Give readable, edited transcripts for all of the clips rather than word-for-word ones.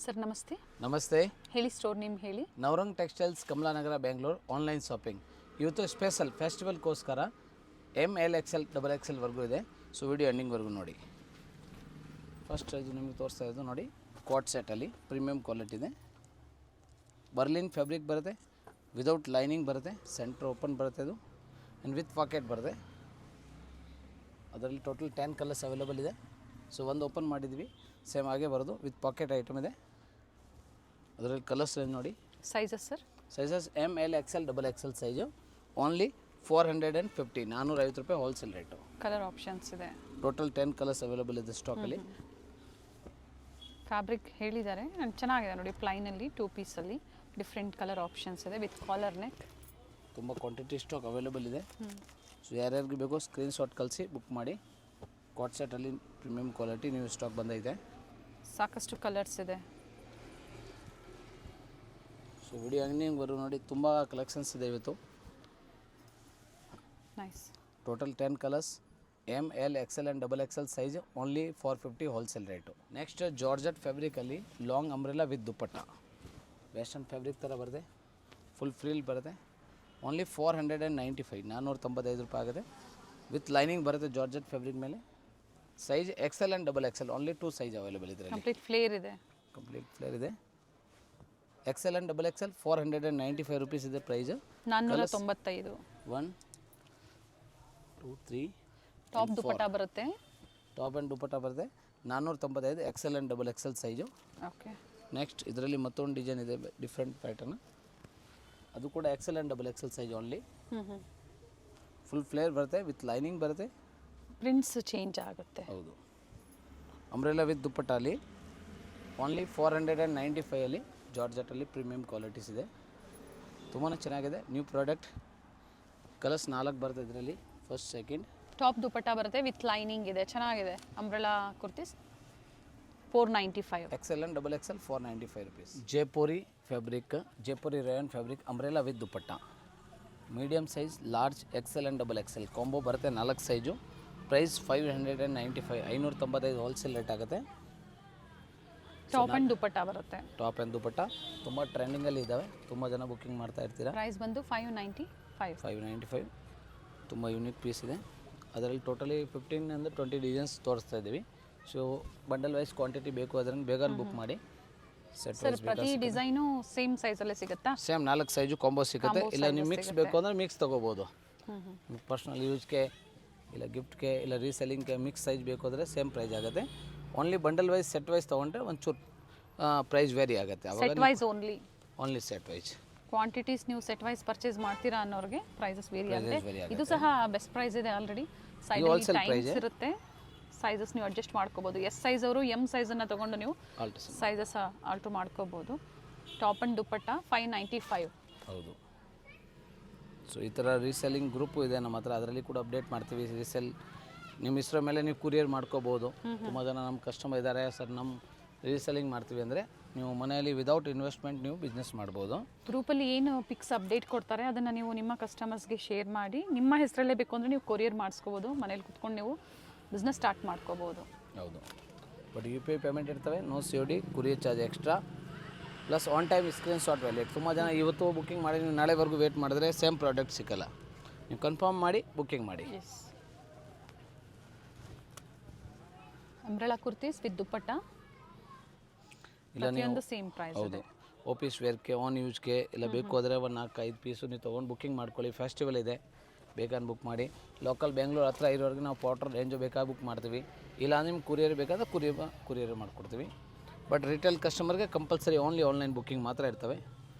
Sir ನಮಸ್ತೆ. ನಮಸ್ತೆ. ಹೇಳಿ, ಸ್ಟೋರ್ ನೇಮ್ ಹೇಳಿ. Navrang textiles, Kamalanagar, Bengaluru. Online shopping ಇವತ್ತು ಸ್ಪೆಷಲ್ ಫೆಸ್ಟಿವಲ್ಗೋಸ್ಕರ ML XL XXL ವರೆಗೂ ಇದೆ. ಸೊ ವಿಡಿಯೋ ಎಂಡಿಂಗ್ವರೆಗೂ ನೋಡಿ. ಫಸ್ಟ್ ಇದು ನಿಮಗೆ ತೋರಿಸ್ತಾ ಇರೋದು ನೋಡಿ, ಕ್ವಾಟ್ ಸೆಟ್ಟಲ್ಲಿ ಪ್ರೀಮಿಯಂ ಕ್ವಾಲಿಟಿ ಇದೆ. ಬರ್ಲಿನ್ ಫ್ಯಾಬ್ರಿಕ್ ಬರುತ್ತೆ, ವಿದೌಟ್ ಲೈನಿಂಗ್ ಬರುತ್ತೆ, ಸೆಂಟ್ರ್ ಓಪನ್ ಬರುತ್ತೆ ಇದು, ಆ್ಯಂಡ್ ವಿತ್ ಪಾಕೆಟ್ ಬರುತ್ತೆ. ಅದರಲ್ಲಿ ಟೋಟಲ್ 10 ಕಲರ್ಸ್ ಅವೈಲೇಬಲ್ ಇದೆ. ಸೊ ಒಂದು ಓಪನ್ ಮಾಡಿದ್ವಿ, ಸೇಮ್ ಹಾಗೆ ಬರೋದು, ವಿತ್ ಪಾಕೆಟ್ ಐಟಮ್ ಇದೆ. ಅದರಲ್ಲಿ ಕಲರ್ಸ್ ನೋಡಿ. Sizes sir? Sizes ML XL XXL size. Only 450, 450 ರೂಪಾಯಿ ಹೋಲ್ಸೇಲ್ ರೇಟು. ಕಲರ್ ಆಪ್ಷನ್ಸ್ ಇದೆ. ಟೋಟಲ್ 10 ಕಲರ್ಸ್ ಅವೈಲೇಬಲ್ ಇದೆ ಸ್ಟಾಕಲ್ಲಿ. ಫ್ಯಾಬ್ರಿಕ್ ಹೇಳಿದ್ದಾರೆ ಆ್ಯಂಡ್ ಚೆನ್ನಾಗಿದೆ ನೋಡಿ. ಪ್ಲೈನಲ್ಲಿ 2 ಪೀಸಲ್ಲಿ ಡಿಫ್ರೆಂಟ್ ಕಲರ್ ಆಪ್ಷನ್ಸ್ ಇದೆ ವಿತ್ ಕಾಲರ್ ನೆಕ್. ತುಂಬ ಕ್ವಾಂಟಿಟಿ ಸ್ಟಾಕ್ ಅವೈಲೇಬಲ್ ಇದೆ. ಸೊ ಯಾರ್ಯಾರಿಗೆ ಬೇಕೋ ಸ್ಕ್ರೀನ್ಶಾಟ್ ಕಳಿಸಿ ಬುಕ್ ಮಾಡಿ. ಕ್ವಾಟ್ ಸೆಟ್ಟಲ್ಲಿ ಪ್ರೀಮಿಯಂ ಕ್ವಾಲಿಟಿ ನೀವು ಸ್ಟಾಕ್ ಬಂದೈತೆ. ಸಾಕಷ್ಟು ಕಲರ್ಸ್ ಇದೆ. ಸೊ ವಿಡಿಯೋ ಎಂಡಿಂಗ್ ಬರೋ ನೋಡಿ, ತುಂಬ ಕಲೆಕ್ಷನ್ಸ್ ಇದೆ ಇವತ್ತು. Nice. Total 10 colours, ML XL and XXL size, only 450 wholesale rate. Next georgette ಫ್ಯಾಬ್ರಿಕಲ್ಲಿ long umbrella with dupatta, western fabric ಥರ ಬರುತ್ತೆ, ಫುಲ್ ಫ್ರೀಲ್ ಬರುತ್ತೆ. ಓನ್ಲಿ 495, 495 ರೂಪಾಯಿ ಆಗುತ್ತೆ. ವಿತ್ ಲೈನಿಂಗ್ ಬರುತ್ತೆ ಜಾರ್ಜೆಟ್ ಫ್ಯಾಬ್ರಿಕ್ ಮೇಲೆ. Size XL and XXL, only 2 size available ಇದೆ. Complete flare ಇದೆ. ಕಂಪ್ಲೀಟ್ ಫ್ಲೇರ್ ಇದೆ. XL ಆ್ಯಂಡ್ XXL 495 ರುಪೀಸ್ ಇದೆ ಪ್ರೈಸ್. 495. 1 2 3 ಟಾಪ್ ದುಪಟ್ಟ ಬರುತ್ತೆ. ಟಾಪ್ ಆ್ಯಂಡ್ ದುಪಟ್ಟ ಬರುತ್ತೆ. 495 XL and XXL size. Okay. Next ಇದರಲ್ಲಿ ಮತ್ತೊಂದು ಡಿಸೈನ್ ಇದೆ, ಡಿಫ್ರೆಂಟ್ ಪ್ಯಾಟರ್ನ್. ಅದು ಕೂಡ XL and XXL size only. Full flare ಬರುತ್ತೆ, ವಿತ್ ಲೈನಿಂಗ್ ಬರುತ್ತೆ. ಪ್ರಿಂಟ್ಸ್ ಚೇಂಜ್ ಆಗುತ್ತೆ. ಹೌದು. ಅಂಬ್ರೆಲಾ ವಿತ್ ದುಪ್ಪಟ್ಟ ಅಲ್ಲಿ ಓನ್ಲಿ 495 ಅಲ್ಲಿ ಜಾರ್ಜೆಟಲ್ಲಿ ಪ್ರೀಮಿಯಂ ಕ್ವಾಲಿಟೀಸ್ ಇದೆ. ತುಂಬಾ ಚೆನ್ನಾಗಿದೆ. New product. ಕಲರ್ಸ್ 4 ಬರುತ್ತೆ ಇದರಲ್ಲಿ. First, second. ಟಾಪ್ ದುಪಟ್ಟ ಬರುತ್ತೆ ವಿತ್ ಲೈನಿಂಗ್ ಇದೆ. ಚೆನ್ನಾಗಿದೆ. Umbrella kurtis 495. XL and XXL 495 rupees. Jaipuri fabric, Jaipuri rayon fabric, umbrella with dupatta. Medium size, large, XL and XXL combo ಬರುತ್ತೆ. 4 ಸೈಜು. ಪ್ರೈಸ್ 595, 595 ಹೋಲ್ಸೇಲ್ ರೇಟ್ ಆಗುತ್ತೆ. ಟಾಪ್ ಆ್ಯಂಡ್ ದುಪಟ್ಟ ಬರುತ್ತೆ. Top and dupatta ತುಂಬ ಟ್ರೆಂಡಿಂಗಲ್ಲಿ ಇದ್ದಾವೆ. ತುಂಬ ಜನ ಬುಕ್ಕಿಂಗ್ ಮಾಡ್ತಾ ಇರ್ತೀರಾ. ಪ್ರೈಸ್ ಬಂದು 595. ತುಂಬ ಯೂನಿಕ್ ಪೀಸ್ ಇದೆ. ಅದರಲ್ಲಿ ಟೋಟಲಿ 15 ಅಂದರೆ 20 ಡಿಸೈನ್ಸ್ ತೋರಿಸ್ತಾ ಇದ್ದೀವಿ. ಸೊ ಬಂಡಲ್ ವೈಸ್ ಕ್ವಾಂಟಿಟಿ ಬೇಕು ಅದನ್ನು ಬೇಗ ಬುಕ್ ಮಾಡಿ. ಸೆಟ್ ಸರ್, ಪ್ರತಿ ಡಿಸೈನು ಸೇಮ್ ಸೈಜಲ್ಲೇ ಸಿಗುತ್ತಾ? ಸೇಮ್ 4 ಸೈಜು ಕಾಂಬೋ ಸಿಗುತ್ತೆ. ಇಲ್ಲ ನೀವು ಮಿಕ್ಸ್ ಬೇಕು ಅಂದರೆ ಮಿಕ್ಸ್ ತೊಗೋಬೋದು. ಪರ್ಸ್ನಲ್ ಯೂಸ್ಗೆ, ಇಲ್ಲ ಗಿಫ್ಟ್ಗೆ, ಇಲ್ಲ ರೀಸೆಲ್ಲಿಂಗ್ಗೆ ಮಿಕ್ಸ್ ಸೈಜ್ ಬೇಕು ಅಂದರೆ ಸೇಮ್ ಪ್ರೈಸ್ ಆಗುತ್ತೆ. Only bundle wise, set wise ತೊಗೊಂಡ್ರೆ ಒಂಚೂರು ಪ್ರೈಸ್ ವೇರಿ ಆಗುತ್ತೆ. Set wise only set wise. Quantities ನೀವು ಸೆಟ್ ವೈಸ್ ಪರ್ಚೇಸ್ ಮಾಡ್ತೀರಾ ಅನ್ನೋರಿಗೆ ಪ್ರೈಸಸ್ ವೇರಿ ಆಗುತ್ತೆ. ಇದು ಸಹ ಬೆಸ್ಟ್ ಪ್ರೈಸ್ ಇದೆ. ಆಲ್ರೆಡಿ ಸೈಜಲ್ಲಿ ಟೈಮ್ಸ್ ಇರುತ್ತೆ. ಸೈಜಸ್ ನೀವು ಅಡ್ಜಸ್ಟ್ ಮಾಡ್ಕೋಬೋದು. ಎಸ್ ಸೈಜ್ ಅವರು M ಸೈಜನ್ನು ತೊಗೊಂಡು ನೀವು ಸೈಜಸ್ ಆಲ್ಟ್ರ್ ಮಾಡ್ಕೋಬೋದು. Top and dupatta 595. ಹೌದು. ಸೊ ಈ ಥರ ರೀಸೆಲ್ಲಿಂಗ್ ಗ್ರೂಪು ಇದೆ ನಮ್ಮ ಹತ್ರ. ಅದರಲ್ಲಿ ಕೂಡ ಅಪ್ಡೇಟ್ ಮಾಡ್ತೀವಿ. ರೀಸೆಲ್ ನಿಮ್ಮ ಹೆಸರ ಮೇಲೆ ನೀವು ಕುರಿಯರ್ ಮಾಡ್ಕೋಬೋದು. ತುಂಬ ಜನ ನಮ್ಮ ಕಸ್ಟಮರ್ ಇದ್ದಾರೆ, ಸರ್ ನಮ್ಮ ರೀಸೆಲ್ಲಿಂಗ್ ಮಾಡ್ತೀವಿ ಅಂದರೆ ನೀವು ಮನೆಯಲ್ಲಿ ವಿದೌಟ್ ಇನ್ವೆಸ್ಟ್ಮೆಂಟ್ ನೀವು ಬಿಸ್ನೆಸ್ ಮಾಡ್ಬೋದು. ಗ್ರೂಪಲ್ಲಿ ಏನು ಪಿಕ್ಸ್ ಅಪ್ಡೇಟ್ ಕೊಡ್ತಾರೆ ಅದನ್ನು ನೀವು ನಿಮ್ಮ ಕಸ್ಟಮರ್ಸ್ಗೆ ಶೇರ್ ಮಾಡಿ ನಿಮ್ಮ ಹೆಸರಲ್ಲೇ ಬೇಕು ಅಂದರೆ ನೀವು ಕೊರಿಯರ್ ಮಾಡಿಸ್ಕೋಬೋದು. ಮನೇಲಿ ಕುತ್ಕೊಂಡು ನೀವು ಬಿಸ್ನೆಸ್ ಸ್ಟಾರ್ಟ್ ಮಾಡ್ಕೋಬೋದು. ಹೌದು. ಬಟ್ UPI ಪೇಮೆಂಟ್ ಇರ್ತವೆ. No COD, courier charge extra, plus on time screenshot valid. ತುಂಬ ಜನ ಇವತ್ತು ಬುಕ್ಕಿಂಗ್ ಮಾಡಿ ನೀವು ನಾಳೆವರೆಗೂ ವೇಟ್ ಮಾಡಿದ್ರೆ ಸೇಮ್ ಪ್ರಾಡಕ್ಟ್ ಸಿಕ್ಕಲ್ಲ. ನೀವು ಕನ್ಫರ್ಮ್ ಮಾಡಿ ಬುಕ್ಕಿಂಗ್ ಮಾಡಿ. ಅಂಬ್ರೆಲಾ ಕುರ್ತೀಸ್ ವಿತ್ ದುಪ್ಪಟ್ಟ ಇಲ್ಲ ನೀವು ಸೇಮ್ ಪ್ರೈಸ್. ಹೌದು. ಆಫೀಸ್ ವೇರ್ಗೆ, ಆನ್ ಯೂಸ್ಗೆ ಇಲ್ಲ ಬೇಕು ಆದರೆ ಒಂದು 4-5 ಪೀಸು ನೀವು ತೊಗೊಂಡು ಬುಕ್ಕಿಂಗ್ ಮಾಡ್ಕೊಳ್ಳಿ. ಫೆಸ್ಟಿವಲ್ ಇದೆ, ಬೇಕಾದ್ರೆ ಬುಕ್ ಮಾಡಿ. ಲೋಕಲ್ ಬೆಂಗಳೂರು ಹತ್ರ ಇರೋರಿಗೆ ನಾವು ಪೌಡ್ರ್ ರೇಂಜು ಬೇಕಾದ್ರೆ ಬುಕ್ ಮಾಡ್ತೀವಿ. ಇಲ್ಲ ನಿಮ್ಗೆ ಕುರಿಯರ್ ಬೇಕಾದ್ರೆ ಕುರಿಯರ್ ಮಾಡಿಕೊಡ್ತೀವಿ. ಬಟ್ ರಿಟೇಲ್ ಕಸ್ಟಮರ್ಗೆ ಕಂಪಲ್ಸರಿ ಓನ್ಲಿ ಆನ್ಲೈನ್ ಬುಕ್ಕಿಂಗ್ ಮಾತ್ರ ಇರ್ತವೆ.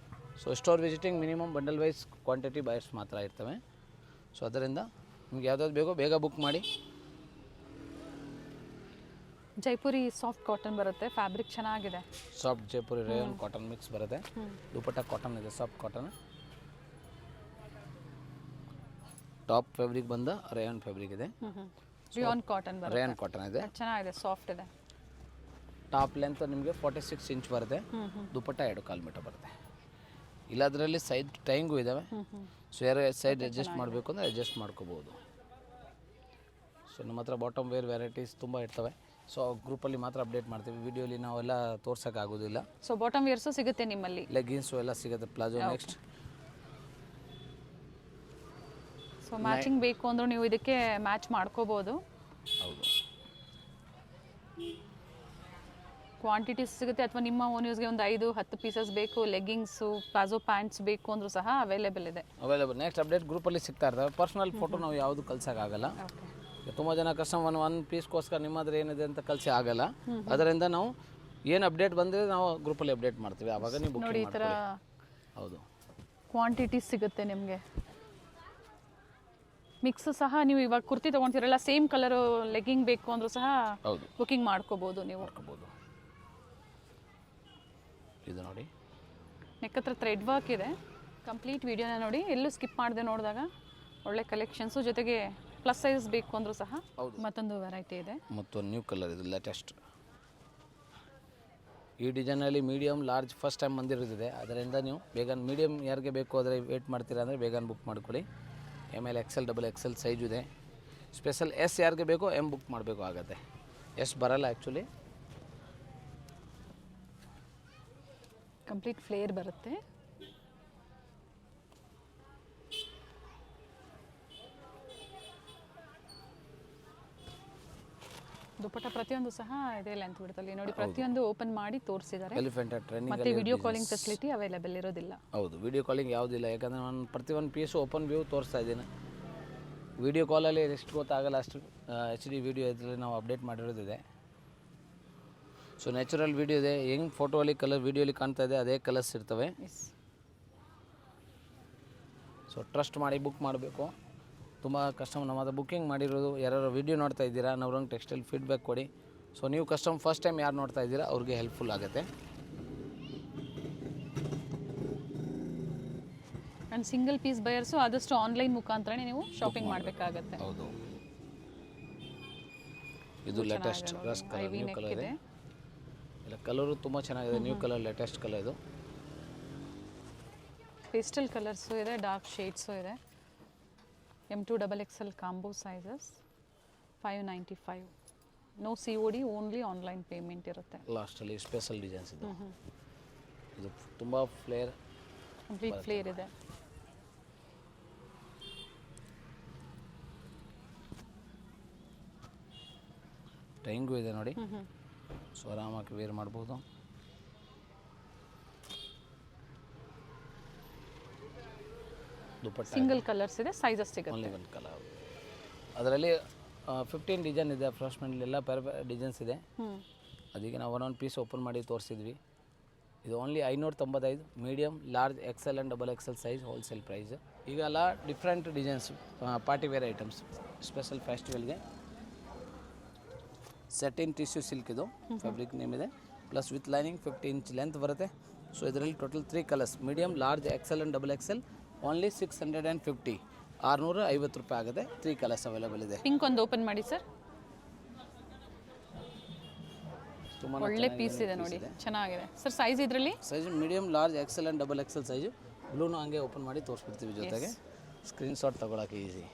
So store visiting minimum bundle wise quantity buyers ಮಾತ್ರ ಇರ್ತವೆ. ಸೊ ಅದರಿಂದ ನಿಮ್ಗೆ ಯಾವ್ದಾದ್ರು ಬೇಕೋ ಬೇಗ ಬುಕ್ ಮಾಡಿ. ಜೈಪುರಿ ಸಾಫ್ಟ್ ಕಾಟನ್ ಬರುತ್ತೆ. ಫ್ಯಾಬ್ರಿಕ್ ಚೆನ್ನಾಗಿದೆ. Soft Jaipuri rayon cotton mix ಬರುತ್ತೆ. ದುಪಟ್ಟ ಕಾಟನ್ ಇದೆ, ಸಾಫ್ಟ್ ಕಾಟನ್. ಟಾಪ್ ಫ್ಯಾಬ್ರಿಕ್ ಬಂದ ರೇಯನ್ ಫ್ಯಾಬ್ರಿಕ್ ಇದೆ. ರಿಯಾನ್ ಕಾಟನ್ ಬರುತ್ತೆ. ರೇಯನ್ ಕಾಟನ್ ಇದೆ, ಚೆನ್ನಾಗಿದೆ, ಸಾಫ್ಟ್ ಇದೆ. ಟಾಪ್ ಲೆಂತ್ ನಿಮಗೆ 46 ಇಂಚ್ ಬರುತ್ತೆ. ದುಪಟ್ಟ 2.25 ಮೀಟರ್ ಬರುತ್ತೆ. ಇಲ್ಲ ಅದರಲ್ಲಿ ಸೈಡ್ ಟೈಂಗು ಇದ್ದಾವೆ. ಸೊ ಯಾರು ಸೈಡ್ ಅಡ್ಜಸ್ಟ್ ಮಾಡಬೇಕು ಅಂದರೆ ಅಡ್ಜಸ್ಟ್ ಮಾಡ್ಕೋಬೋದು. ಸೊ ನಮ್ಮ ಹತ್ರ ಬಾಟಮ್ ವೇರ್ ವೆರೈಟೀಸ್ ತುಂಬ ಇರ್ತವೆ. ಸೊ ಗ್ರೂಪಲ್ಲಿ ಮಾತ್ರ ಅಪ್ಡೇಟ್ ಮಾಡ್ತೀವಿ, ವಿಡಿಯೋಲಿ ನಾವೆಲ್ಲ ತೋರ್ಸೋಕ್ಕಾಗೋದಿಲ್ಲ. ಸೊ ಬಾಟಮ್ ವೇರ್ಸು ಸಿಗುತ್ತೆ ನಿಮ್ಮಲ್ಲಿ. ಲೆಗ್ಗಿನ್ಸು ಎಲ್ಲ ಸಿಗುತ್ತೆ, ಪ್ಲಾಜೋ. ನೆಕ್ಸ್ಟ್ ಸೊ ಮ್ಯಾಚಿಂಗ್ ಬೇಕು ಅಂದರೂ ನೀವು ಇದಕ್ಕೆ ಮ್ಯಾಚ್ ಮಾಡ್ಕೋಬೋದು. ಹೌದು, ಕ್ವಾಂಟಿಟೀಸ್ ಸಿಗುತ್ತೆ, ಅಥವಾ ನಿಮ್ಮ ಓನ್ ಯೂಸ್ಗೆ ಒಂದು 5-10 ಪೀಸಸ್ ಬೇಕು, ಲೆಗ್ಗಿಂಗ್ಸು ಪ್ಲಾಜೋ ಪ್ಯಾಂಟ್ಸ್ ಬೇಕು ಅಂದರೂ ಸಹ ಅವೈಲೇಬಲ್ ಇದೆ. ನೆಕ್ಸ್ಟ್ ಅಪ್ಡೇಟ್ ಗ್ರೂಪಲ್ಲಿ ಸಿಗ್ತಾ ಇರ್ತವೆ. ಪರ್ಸ್ನಲ್ ಫೋಟೋ ನಾವು ಯಾವುದು ಕಳ್ಸೋಕ್ಕಾಗಲ್ಲ. ತುಂಬ ಜನ ಕಸ್ಟಮರ್ ಒಂದು ಪೀಸ್ಗೋಸ್ಕರ ನಿಮ್ಮ ಹತ್ರ ಏನಿದೆ ಅಂತ ಕಳಿಸಿ ಆಗಲ್ಲ. ಅದರಿಂದ ನಾವು ಏನು ಅಪ್ಡೇಟ್ ಬಂದರೆ ನಾವು ಗ್ರೂಪಲ್ಲಿ ಅಪ್ಡೇಟ್ ಮಾಡ್ತೀವಿ, ಆವಾಗ ನೀವು ಬುಕ್ ನೋಡಿ ಈ ಥರ ಹೌದು ಕ್ವಾಂಟಿಟೀಸ್ ಸಿಗುತ್ತೆ ನಿಮಗೆ. ಮಿಕ್ಸ್ ಸಹ ನೀವು ಇವಾಗ ಕುರ್ತಿ ತೊಗೊಳ್ತೀರಲ್ಲ, ಸೇಮ್ ಕಲರು ಲೆಗ್ಗಿಂಗ್ ಬೇಕು ಅಂದರೂ ಸಹ ಹೌದು ಬುಕಿಂಗ್ ಮಾಡ್ಕೋಬೋದು ನೀವು. ಇದು ನೋಡಿ, ನೆಕ್ ಹತ್ರ ಥ್ರೆಡ್ ವರ್ಕ್ ಇದೆ. ಕಂಪ್ಲೀಟ್ ವಿಡಿಯೋನ ನೋಡಿ, ಎಲ್ಲೂ ಸ್ಕಿಪ್ ಮಾಡದೆ ನೋಡಿದಾಗ ಒಳ್ಳೆ ಕಲೆಕ್ಷನ್ಸು, ಜೊತೆಗೆ ಪ್ಲಸ್ ಸೈಜ್ ಬೇಕು ಅಂದರೂ ಸಹ ಮತ್ತೊಂದು ವೆರೈಟಿ ಇದೆ. ಮತ್ತೊಂದು ನ್ಯೂ ಕಲರ್ ಇದು ಲೇಟೆಸ್ಟ್. ಈ ಡಿಸೈನಲ್ಲಿ ಮೀಡಿಯಮ್ ಲಾರ್ಜ್ ಫಸ್ಟ್ ಟೈಮ್ ಬಂದಿರೋದಿದೆ. ಅದರಿಂದ ನೀವು ಬೇಗ ಮೀಡಿಯಮ್ ಯಾರಿಗೆ ಬೇಕು ಆದರೆ ವೇಟ್ ಮಾಡ್ತೀರಾ ಅಂದರೆ ಬೇಗ ಬುಕ್ ಮಾಡ್ಕೊಳ್ಳಿ. ML XL XXL ಸೈಜು ಇದೆ. ಸ್ಪೆಷಲ್ S ಯಾರಿಗೆ ಬೇಕೋ M ಬುಕ್ ಮಾಡಬೇಕು ಆಗುತ್ತೆ. S ಬರಲ್ಲ ಆ್ಯಕ್ಚುಲಿ. ಕಂಪ್ಲೀಟ್ ಫ್ಲೇರ್ ಬರುತ್ತೆ. ದುಪ್ಪಟ್ಟ ಪ್ರತಿಯೊಂದು ಸಹ ಇದೇ ಲೆಂತ್ ಬಿಡುತ್ತಲ್ಲಿ ನೋಡಿ, ಪ್ರತಿಯೊಂದು ಓಪನ್ ಮಾಡಿ ತೋರಿಸಿದ್ದಾರೆ. ಮತ್ತೆ ವಿಡಿಯೋ ಕಾಲಿಂಗ್ ಫೆಸಿಲಿಟಿ ಅವೈಲೇಬಲ್ ಇರೋದಿಲ್ಲ. ಹೌದು, ವಿಡಿಯೋ ಕಾಲಿಂಗ್ ಯಾವುದಿಲ್ಲ, ಯಾಕಂದರೆ ನಾನು ಪ್ರತಿಯೊಂದು ಪೀಸು ಓಪನ್ ವ್ಯೂ ತೋರಿಸ್ತಾ ಇದ್ದೀನಿ. ವಿಡಿಯೋ ಕಾಲಲ್ಲಿ ಎಷ್ಟು ಗೊತ್ತಾಗಲ್ಲ ಅಷ್ಟು HD ವಿಡಿಯೋ ಇದರಲ್ಲಿ ನಾವು ಅಪ್ಡೇಟ್ ಮಾಡಿರೋದಿದೆ. ಸೊ ನ್ಯಾಚುರಲ್ ವಿಡಿಯೋ ಇದೆ, ಹೆಂಗೆ ಫೋಟೋಲ್ಲಿ ಕಲರ್ ವಿಡಿಯೋಲಿ ಕಾಣ್ತಾ ಇದೆ ಅದೇ ಕಲರ್ಸ್ ಇರ್ತವೆ. ಸೊ ಟ್ರಸ್ಟ್ ಮಾಡಿ ಬುಕ್ ಮಾಡಬೇಕು. ತುಂಬ ಕಸ್ಟಮರ್ ನಮ್ಮ ಹತ್ರ ಬುಕ್ಕಿಂಗ್ ಮಾಡಿರೋದು ಯಾರು ವಿಡಿಯೋ ನೋಡ್ತಾ ಇದ್ದೀರಾ, ನವರಂಗ್ ಟೆಕ್ಸ್ಟೈಲ್ ಫೀಡ್ಬ್ಯಾಕ್ ಕೊಡಿ. ಸೊ ನೀವು ಕಸ್ಟಮರ್ ಫಸ್ಟ್ ಟೈಮ್ ಯಾರು ನೋಡ್ತಾ ಇದ್ದೀರಾ ಅವ್ರಿಗೆ ಹೆಲ್ಪ್ಫುಲ್ ಆಗುತ್ತೆ. ಆ್ಯಂಡ್ ಸಿಂಗಲ್ ಪೀಸ್ ಬಯರ್ಸು ಆದಷ್ಟು ಆನ್ಲೈನ್ ಮುಖಾಂತರನೇ ನೀವು ಶಾಪಿಂಗ್ ಮಾಡಬೇಕಾಗತ್ತೆ. ಹೌದು, ಇದು latest rust colour, new colour ಇದೆ. ಇಲ್ಲ ಕಲರು ತುಂಬ ಚೆನ್ನಾಗಿದೆ, ನ್ಯೂ ಕಲರ್ ಲೇಟೆಸ್ಟ್ ಕಲರ್ ಇದು. ಪೇಸ್ಟಲ್ ಕಲರ್ಸು ಇದೆ, ಡಾರ್ಕ್ ಶೇಡ್ಸು ಇದೆ. M2 XXL combo sizes 595. No COD, only online payment ಇರುತ್ತೆ. ಲಾಸ್ಟಲ್ಲಿ ಸ್ಪೆಷಲ್ ಡಿಸೈನ್ಸ್ ಇದೆ. ಇದು ತುಂಬ ಫ್ಲೇರ್, ಕಂಪ್ಲೀಟ್ ಫ್ಲೇರ್ ಇದೆ. ಟೈಂಗು ಇದೆ ನೋಡಿ. ಸೊ ಆರಾಮಾಗಿ ವೇರ್ ಮಾಡ್ಬೋದು. ದುಪ್ಪಟ್ಟ ಸಿಂಗಲ್ ಕಲರ್ಸ್ ಇದೆ, ಸೈಜಸ್ ಸಿಗುತ್ತೆ. ಓನ್ಲಿ ಒಂದು ಕಲರ್. ಅದರಲ್ಲಿ 15 ಡಿಸೈನ್ ಇದೆ. ಅಪ್ರಾಕ್ಸಿಮೇಟ್ಲಿ ಬೇರೆ ಬೇರೆ ಡಿಸೈನ್ಸ್ ಇದೆ. ಅದಕ್ಕೆ ನಾವು ಒಂದೊಂದು ಪೀಸ್ ಓಪನ್ ಮಾಡಿ ತೋರಿಸಿದ್ವಿ. ಇದು only 595. Medium, large, XL and XXL size wholesale price. ಈಗೆಲ್ಲ different designs, party wear items, special ಫೆಸ್ಟಿವಲ್ಗೆ. ಸೆಟಿನ್ ಟಿಶ್ಯೂ ಸಿಲ್ಕ್ ಇದು, ಫ್ಯಾಬ್ರಿಕ್ ನೇಮ್ ಇದೆ. Plus with lining 50 inch length ಬರುತ್ತೆ. ಸೊ ಇದರಲ್ಲಿ total 3 colours, medium, large, XL and XXL. Only 650, 650 ರೂಪಾಯಿ ಆಗುತ್ತೆ. 3 colours available ಇದೆ. Pink ಒಂದು ಓಪನ್ ಮಾಡಿ ಸರ್, ತುಂಬ ಒಳ್ಳೆ ಪೀಸ್ ಇದೆ ನೋಡಿ, ಚೆನ್ನಾಗಿದೆ ಸರ್. ಸೈಜ್ ಇದರಲ್ಲಿ size medium, large, XL and XXL size. ಬ್ಲೂನು ಹಂಗೆ ಓಪನ್ ಮಾಡಿ ತೋರಿಸ್ಬಿಡ್ತೀವಿ, ಜೊತೆಗೆ ಸ್ಕ್ರೀನ್ಶಾಟ್ ತಗೊಳಕ್ಕೆ ಈಸಿ.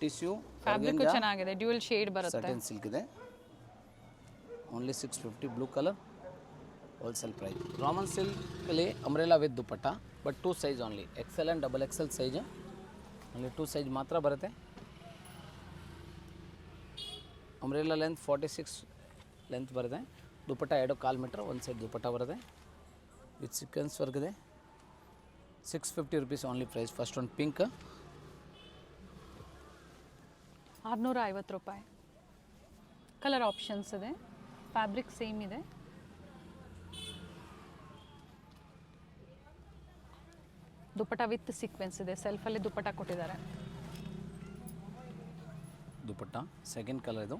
ಟಿಶ್ಯೂ ಫ್ಯಾಬ್ರಿಕ್ ಚೆನ್ನಾಗಿದೆ, ಡ್ಯೂಯಲ್ ಶೇಡ್ ಬರುತ್ತೆ. ಸಟನ್ ಸಿಲ್ಕ್ ಇದೆ. Only 650, blue colour, wholesale price. Roman ಸಿಲ್ಕಲ್ಲಿ umbrella with dupatta, but 2 size only, XL and XXL size. Only 2 size ಮಾತ್ರ ಬರುತ್ತೆ. ಅಂಬ್ರೆಲಾ ಲೆಂತ್ 46 ಲೆಂತ್ ಬರುತ್ತೆ. ದುಪ್ಪಟ್ಟ 2.25 ಮೀಟರ್, ಒಂದು ಸೈಡ್ ದುಪ್ಪಟ್ಟ ಬರುತ್ತೆ ವಿತ್ ಸೀಕ್ವೆನ್ಸ್ ವರ್ಕ್ ಇದೆ. 650 rupees ಓನ್ಲಿ ಪ್ರೈಸ್. ಫಸ್ಟ್ ಒಂದು pink, 650 ರೂಪಾಯಿ. ಕಲರ್ ಆಪ್ಷನ್ಸ್ ಇದೆ, ಫ್ಯಾಬ್ರಿಕ್ ಸೇಮ್ ಇದೆ. ದುಪ್ಪಟ್ಟ ವಿತ್ ಸೀಕ್ವೆನ್ಸ್ ಇದೆ, ಸೆಲ್ಫಲ್ಲಿ ದುಪ್ಪಟ್ಟ ಕೊಟ್ಟಿದ್ದಾರೆ. ದುಪ್ಪಟ್ಟ ಸೆಕೆಂಡ್ ಕಲರ್ ಇದು.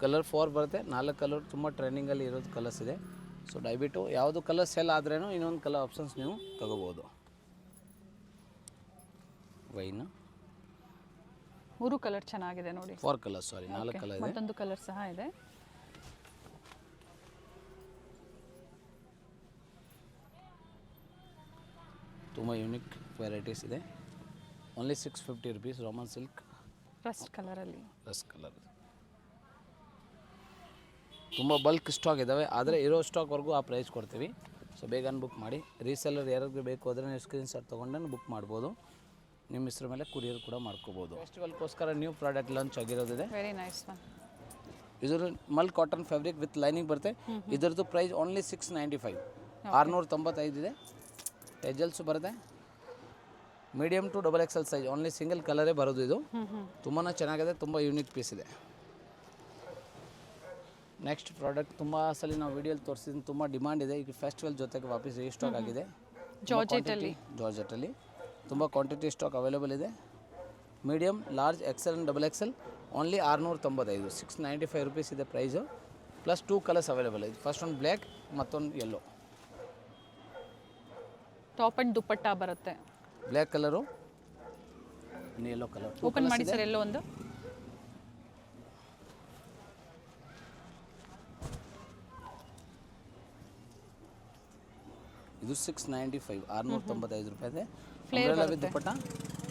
ಕಲರ್ 4 ಬರುತ್ತೆ. 4 ಕಲರ್ ತುಂಬ ಟ್ರೆಂಡಿಂಗಲ್ಲಿ ಇರೋದು ಕಲರ್ಸ್ ಇದೆ. ಸೊ ದಯವಿಟ್ಟು ಯಾವುದು ಕಲರ್ ಸೆಲ್ ಆದ್ರೇನು ಇನ್ನೊಂದು ಕಲರ್ ಆಪ್ಷನ್ಸ್ ನೀವು ತಗೋಬೋದು. ವೈನ್ 3 ಕಲರ್ ಚೆನ್ನಾಗಿದೆ ನೋಡಿ. 4 ಕಲರ್, ಸಾರಿ 4 ಕಲರ್ ಇದೆ. ಮತ್ತೊಂದು ಕಲರ್ ಸಹ ಇದೆ. ತುಂಬ ಯೂನಿಕ್ ವೆರೈಟೀಸ್ ಇದೆ. Only 650 rupees. Raman silk Rust ಕಲರಲ್ಲಿ. ರಸ್ಟ್ ಕಲರ್ ತುಂಬ ಬಲ್ಕ್ ಸ್ಟಾಕ್ ಇದ್ದಾವೆ, ಆದರೆ ಇರೋ ಸ್ಟಾಕ್ವರೆಗೂ ಆ ಪ್ರೈಸ್ ಕೊಡ್ತೀವಿ. ಸೊ ಬೇಗನೆ ಬುಕ್ ಮಾಡಿ. ರೀಸೆಲ್ಲರ್ ಯಾರಿಗೂ ಬೇಕು ಅಂದರೆ ನೀವು ಸ್ಕ್ರೀನ್ ಶಾಟ್ ತೊಗೊಂಡು ಬುಕ್ ಮಾಡ್ಬೋದು. ನಿಮ್ಮ ಹೆಸರು ಮೇಲೆ ಕುರಿಯರ್ ಕೂಡ ಮಾಡ್ಕೋಬೋದು. ಫೆಸ್ಟಿವಲ್ಗೋಸ್ಕರ ನ್ಯೂ ಪ್ರಾಡಕ್ಟ್ ಲಾಂಚ್ ಆಗಿರೋದಿದೆ. Very nice ma'am. ಇದ್ರ mul cotton fabric with lining ಬರುತ್ತೆ. ಇದರದ್ದು ಪ್ರೈಸ್ ಓನ್ಲಿ 695, 695 ಇದೆ. ಎಜಲ್ಸು ಬರುತ್ತೆ. Medium to XXL size, only single ಕಲರೇ ಬರೋದು. ಇದು ತುಂಬಾ ಚೆನ್ನಾಗಿದೆ, ತುಂಬ ಯೂನಿಕ್ ಪೀಸ್ ಇದೆ. ನೆಕ್ಸ್ಟ್ ಪ್ರಾಡಕ್ಟ್ ತುಂಬ ಸಲ ನಾವು ವಿಡಿಯೋಲಿ ತೋರಿಸಿದ್ದೀನಿ, ತುಂಬ ಡಿಮಾಂಡ್ ಇದೆ. ಈಗ ಫೆಸ್ಟಿವಲ್ ಜೊತೆಗೆ ವಾಪಸ್ ರೀಸ್ಟಾಕ್ ಆಗಿದೆ. ಜಾರ್ಜೆಟಲ್ಲಿ ತುಂಬ ಕ್ವಾಂಟಿಟಿ ಸ್ಟಾಕ್ ಅವೈಲೇಬಲ್ ಇದೆ. Medium, large, XL and XXL only 695, 695 rupees ಇದೆ ಪ್ರೈಸು. ಪ್ಲಸ್ 2 ಕಲರ್ಸ್ ಅವೈಲೇಬಲ್ ಇದೆ. ಫಸ್ಟ್ ಒಂದು ಬ್ಲ್ಯಾಕ್, ಮತ್ತೊಂದು ಯೆಲ್ಲೋ. ಟಾಪ್ ಅಂಡ್ ದುಪ್ಪಟ್ಟ ಬರುತ್ತೆ. Black colour, yellow colour. Open ಮಾಡಿ ಸರ್ ಎಲ್ಲೋ ಒಂದು. ಇದು 695, 695 ರೂಪಾಯಿ ಇದೆ. ಅಂಬ್ರೆಲಾ ವಿತ್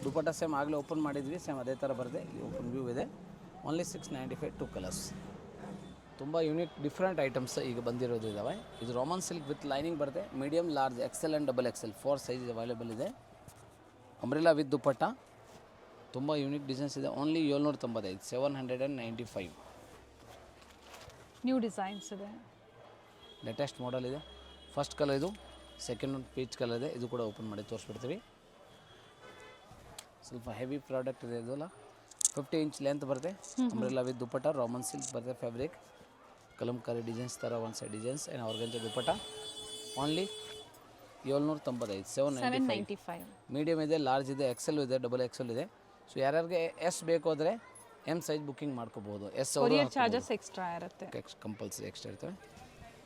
ದುಪ್ಪಟ್ಟ ಸೇಮ್ ಆಗಲೇ ಓಪನ್ ಮಾಡಿದ್ವಿ, ಸೇಮ್ ಅದೇ ಥರ ಬರುತ್ತೆ. ಇಲ್ಲಿ ಓಪನ್ ವ್ಯೂ ಇದೆ. Only 695, 2 colours. ತುಂಬ ಯೂನಿಕ್ ಡಿಫ್ರೆಂಟ್ ಐಟಮ್ಸ್ ಈಗ ಬಂದಿರೋದು ಇದ್ದಾವೆ. ಇದು ರೋಮನ್ ಸಿಲ್ಕ್ ವಿತ್ ಲೈನಿಂಗ್ ಬರುತ್ತೆ. Medium, large, XL and XXL 4 size available ಇದೆ. ಅಂಬ್ರೆಲಾ ವಿತ್ ದುಪ್ಪಟ್ಟ, ತುಂಬ ಯೂನಿಕ್ ಡಿಸೈನ್ಸ್ ಇದೆ. ಓನ್ಲಿ 795, 795. ನ್ಯೂ ಡಿಸೈನ್ಸ್ ಇದೆ, ಲೇಟೆಸ್ಟ್ ಮಾಡೆಲ್ ಇದೆ. ಫಸ್ಟ್ ಕಲರ್ ಇದು, ಸೆಕೆಂಡ್ ಒಂದು ಪೀಚ್ ಕಲರ್ ಇದೆ. ಇದು ಕೂಡ ಓಪನ್ ಮಾಡಿ ತೋರಿಸ್ಬಿಡ್ತೀವಿ. ಸ್ವಲ್ಪ ಹೆವಿ ಪ್ರಾಡಕ್ಟ್ ಇದೆ. ಇದೆಲ್ಲ 50 ಇಂಚ್ ಲೆಂತ್ ಬರುತ್ತೆ. Umbrella with dupatta, Roman silk ಬರುತ್ತೆ ಫ್ಯಾಬ್ರಿಕ್. ಕಲಂಕಾರಿ ಡಿಸೈನ್ಸ್ ಥರ ಒಂದು ಸೈಡ್ ಡಿಸೈನ್ಸ್ ಏನು ಆರ್ಗಂಜಾ ದುಪ್ಪಟ್ಟ. ಓನ್ಲಿ 795, 795. ಮೀಡಿಯಮ್ ಇದೆ, ಲಾರ್ಜ್ ಇದೆ, XL ಇದೆ, XXL ಇದೆ. ಸೊ ಯಾರ್ಯಾರಿಗೆ S ಬೇಕು ಅಂದರೆ M ಸೈಜ್ ಬುಕ್ಕಿಂಗ್ ಮಾಡ್ಕೋಬೋದು. ಕೊರಿಯರ್ ಚಾರ್ಜಸ್ ಎಕ್ಸ್ಟ್ರಾ ಇರುತ್ತೆ, ಕಂಪಲ್ಸರಿ ಎಕ್ಸ್ಟ್ರಾ ಇರ್ತವೆ.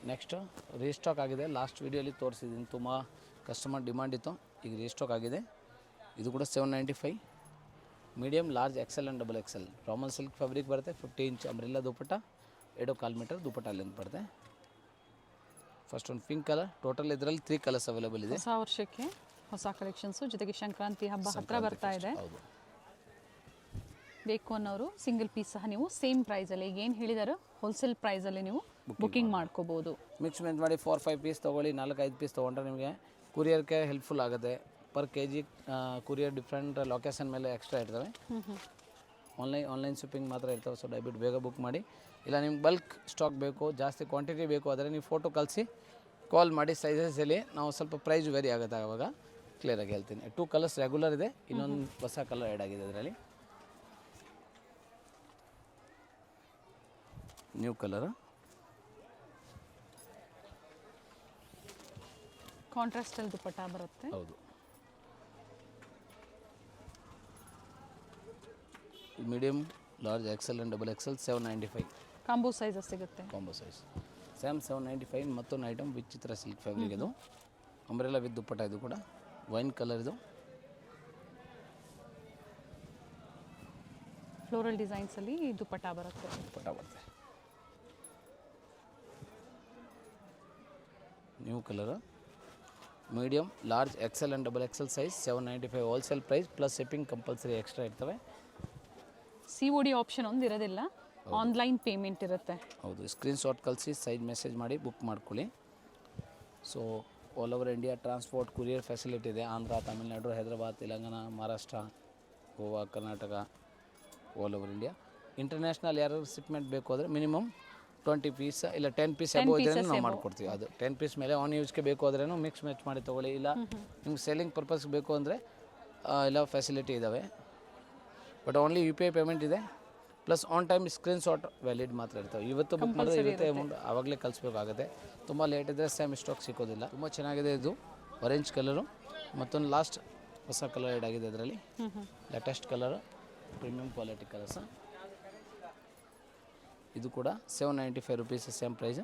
ನೆಕ್ಸ್ಟ್ ರೀಸ್ಟಾಕ್ ಆಗಿದೆ. ಲಾಸ್ಟ್ ವೀಡಿಯೋಲಿ ತೋರಿಸಿದ್ದೀನಿ, ತುಂಬ ಕಸ್ಟಮರ್ ಡಿಮಾಂಡ್ ಇತ್ತು. ಈಗ ರೀಸ್ಟಾಕ್ ಆಗಿದೆ. ಇದು ಕೂಡ 795. Medium, large, XL and XXL. Roman silk fabric ಬರುತ್ತೆ. 50 ಇಂಚ್ ಅಂಬ್ರೆಲಾ ದುಪ್ಪಟ್ಟ, 2.25 ಮೀಟರ್ ದುಪ್ಪಟ್ಟ ಲೆಂತ್ ಬರುತ್ತೆ. ಫಸ್ಟ್ ಒಂದು ಪಿಂಕ್ ಕಲರ್. ಟೋಟಲ್ ಇದರಲ್ಲಿ 3 ಕಲರ್ಸ್ ಅವೈಲೇಬಲ್ ಇದೆ. ಹೊಸ ವರ್ಷಕ್ಕೆ ಹೊಸ ಕಲೆಕ್ಷನ್ಸು, ಜೊತೆಗೆ ಸಂಕ್ರಾಂತಿ ಹಬ್ಬ ಹತ್ರ ಬರ್ತಾ ಇದೆ. ಹೌದು. ಬೇಕು ಅನ್ನೋರು ಸಿಂಗಲ್ ಪೀಸ್ ಸಹ ನೀವು ಸೇಮ್ ಪ್ರೈಸಲ್ಲಿ ಈಗ ಏನು ಹೇಳಿದಾರೋ ಹೋಲ್ಸೇಲ್ ಪ್ರೈಸಲ್ಲಿ ನೀವು ಬುಕ್ಕಿಂಗ್ ಮಾಡ್ಕೋಬೋದು. ಮಿಕ್ಸ್ ಮೆಂಟ್ ಮಾಡಿ 4-5 ಪೀಸ್ ತೊಗೊಳ್ಳಿ, 4-5 ಪೀಸ್ ತೊಗೊಂಡ್ರೆ ನಿಮಗೆ ಕುರಿಯರ್ಗೆ ಹೆಲ್ಪ್ಫುಲ್ ಆಗುತ್ತೆ. Per kg courier different location ಮೇಲೆ ಎಕ್ಸ್ಟ್ರಾ ಇರ್ತವೆ. ಆನ್ಲೈನ್ ಶಿಪ್ಪಿಂಗ್ ಮಾತ್ರ ಇರ್ತವೆ. ಸೊ ದಯವಿಟ್ಟು ಬೇಗ ಬುಕ್ ಮಾಡಿ. ಇಲ್ಲ ನಿಮ್ಗೆ ಬಲ್ಕ್ ಸ್ಟಾಕ್ ಬೇಕು, ಜಾಸ್ತಿ ಕ್ವಾಂಟಿಟಿ ಬೇಕು ಆದರೆ ನೀವು ಫೋಟೋ ಕಳಿಸಿ, ಕಾಲ್ ಮಾಡಿ. ಸೈಜಸಲ್ಲಿ ನಾವು ಸ್ವಲ್ಪ ಪ್ರೈಸ್ ವೇರಿ ಆಗುತ್ತೆ, ಆವಾಗ ಕ್ಲಿಯರಾಗಿ ಹೇಳ್ತೀನಿ. 2 ಕಲರ್ಸ್ ರೆಗ್ಯುಲರ್ ಇದೆ, ಇನ್ನೊಂದು ಹೊಸ ಕಲರ್ ಆ್ಯಡ್ ಆಗಿದೆ ಇದರಲ್ಲಿ. ನ್ಯೂ ಕಲರ್, ಕಾಂಟ್ರಾಸ್ಟಲ್ಲಿ ದುಪ್ಪಟ್ಟ ಬರುತ್ತೆ. ಹೌದು. Medium, large, XL and XXL 795. Combo sizes ಸಿಗುತ್ತೆ. Combo size same 795. ಮತ್ತೊಂದು ಐಟಮ್ ವಿಚಿತ್ರ ಸಿಲ್ಕ್ ಫ್ಯಾಬ್ರಿಕ್. ಇದು ಅಂಬ್ರೆಲಾ ವಿತ್ ದುಪ್ಪಟ್ಟ. ಇದು ಕೂಡ ವೈನ್ ಕಲರ್. ಇದು ಫ್ಲೋರಲ್ ಡಿಸೈನ್ಸಲ್ಲಿ ದುಪ್ಪಟ್ಟ ಬರುತ್ತೆ. New colour. Medium, large, XL and XXL size 795 wholesale price. Plus shipping compulsory extra ಇರ್ತವೆ. COD ಆಪ್ಷನ್ ಒಂದು ಇರೋದಿಲ್ಲ, ಆನ್ಲೈನ್ ಪೇಮೆಂಟ್ ಇರುತ್ತೆ. ಹೌದು. ಸ್ಕ್ರೀನ್ ಶಾಟ್ ಕಳಿಸಿ, ಸೈಜ್ ಮೆಸೇಜ್ ಮಾಡಿ ಬುಕ್ ಮಾಡ್ಕೊಳ್ಳಿ. So all over India transport courier facility ಇದೆ. Andhra, Tamil Nadu, Hyderabad, Telangana, Maharashtra, Goa, Karnataka, all over India. International ಯಾರು ಶಿಪ್ಮೆಂಟ್ ಬೇಕು ಅಂದರೆ ಮಿನಿಮಮ್ 20 ಪೀಸ್ ಇಲ್ಲ 10 ಪೀಸ್ ಎಬೋ ಇದ್ರೂ ನಾವು ಮಾಡಿಕೊಡ್ತೀವಿ. ಅದು 10 ಪೀಸ್ ಮೇಲೆ ಆನ್ ಯೂಸ್ಗೆ ಬೇಕು ಆದ್ರೂ ಮಿಕ್ಸ್ ಮ್ಯಾಚ್ ಮಾಡಿ ತೊಗೊಳ್ಳಿ. ಇಲ್ಲ ನಿಮ್ಗೆ ಸೇಲಿಂಗ್ ಪರ್ಪಸ್ಗೆ ಬೇಕು ಅಂದರೆ ಎಲ್ಲ ಫೆಸಿಲಿಟಿ ಇದ್ದಾವೆ. ಬಟ್ ಓನ್ಲಿ UPI ಪೇಮೆಂಟ್ ಇದೆ. Plus on time screen shot valid ಮಾತ್ರ ಇರ್ತವೆ. ಇವತ್ತು ಬುಕ್ ಮಾಡಿದ್ರೆ ಇವತ್ತೇ ಅಮೌಂಟ್ ಆವಾಗಲೇ ಕಳಿಸ್ಬೇಕಾಗುತ್ತೆ. ತುಂಬ ಲೇಟ್ ಇದ್ದರೆ ಸೇಮ್ ಸ್ಟಾಕ್ ಸಿಗೋದಿಲ್ಲ. ತುಂಬ ಚೆನ್ನಾಗಿದೆ. ಇದು ಆರೆಂಜ್ ಕಲರು. ಮತ್ತೊಂದು ಲಾಸ್ಟ್ ಹೊಸ ಕಲರ್ ಆ್ಯಡ್ ಆಗಿದೆ ಇದರಲ್ಲಿ. Latest colour, premium quality colours. ಇದು ಕೂಡ 795 rupees same price.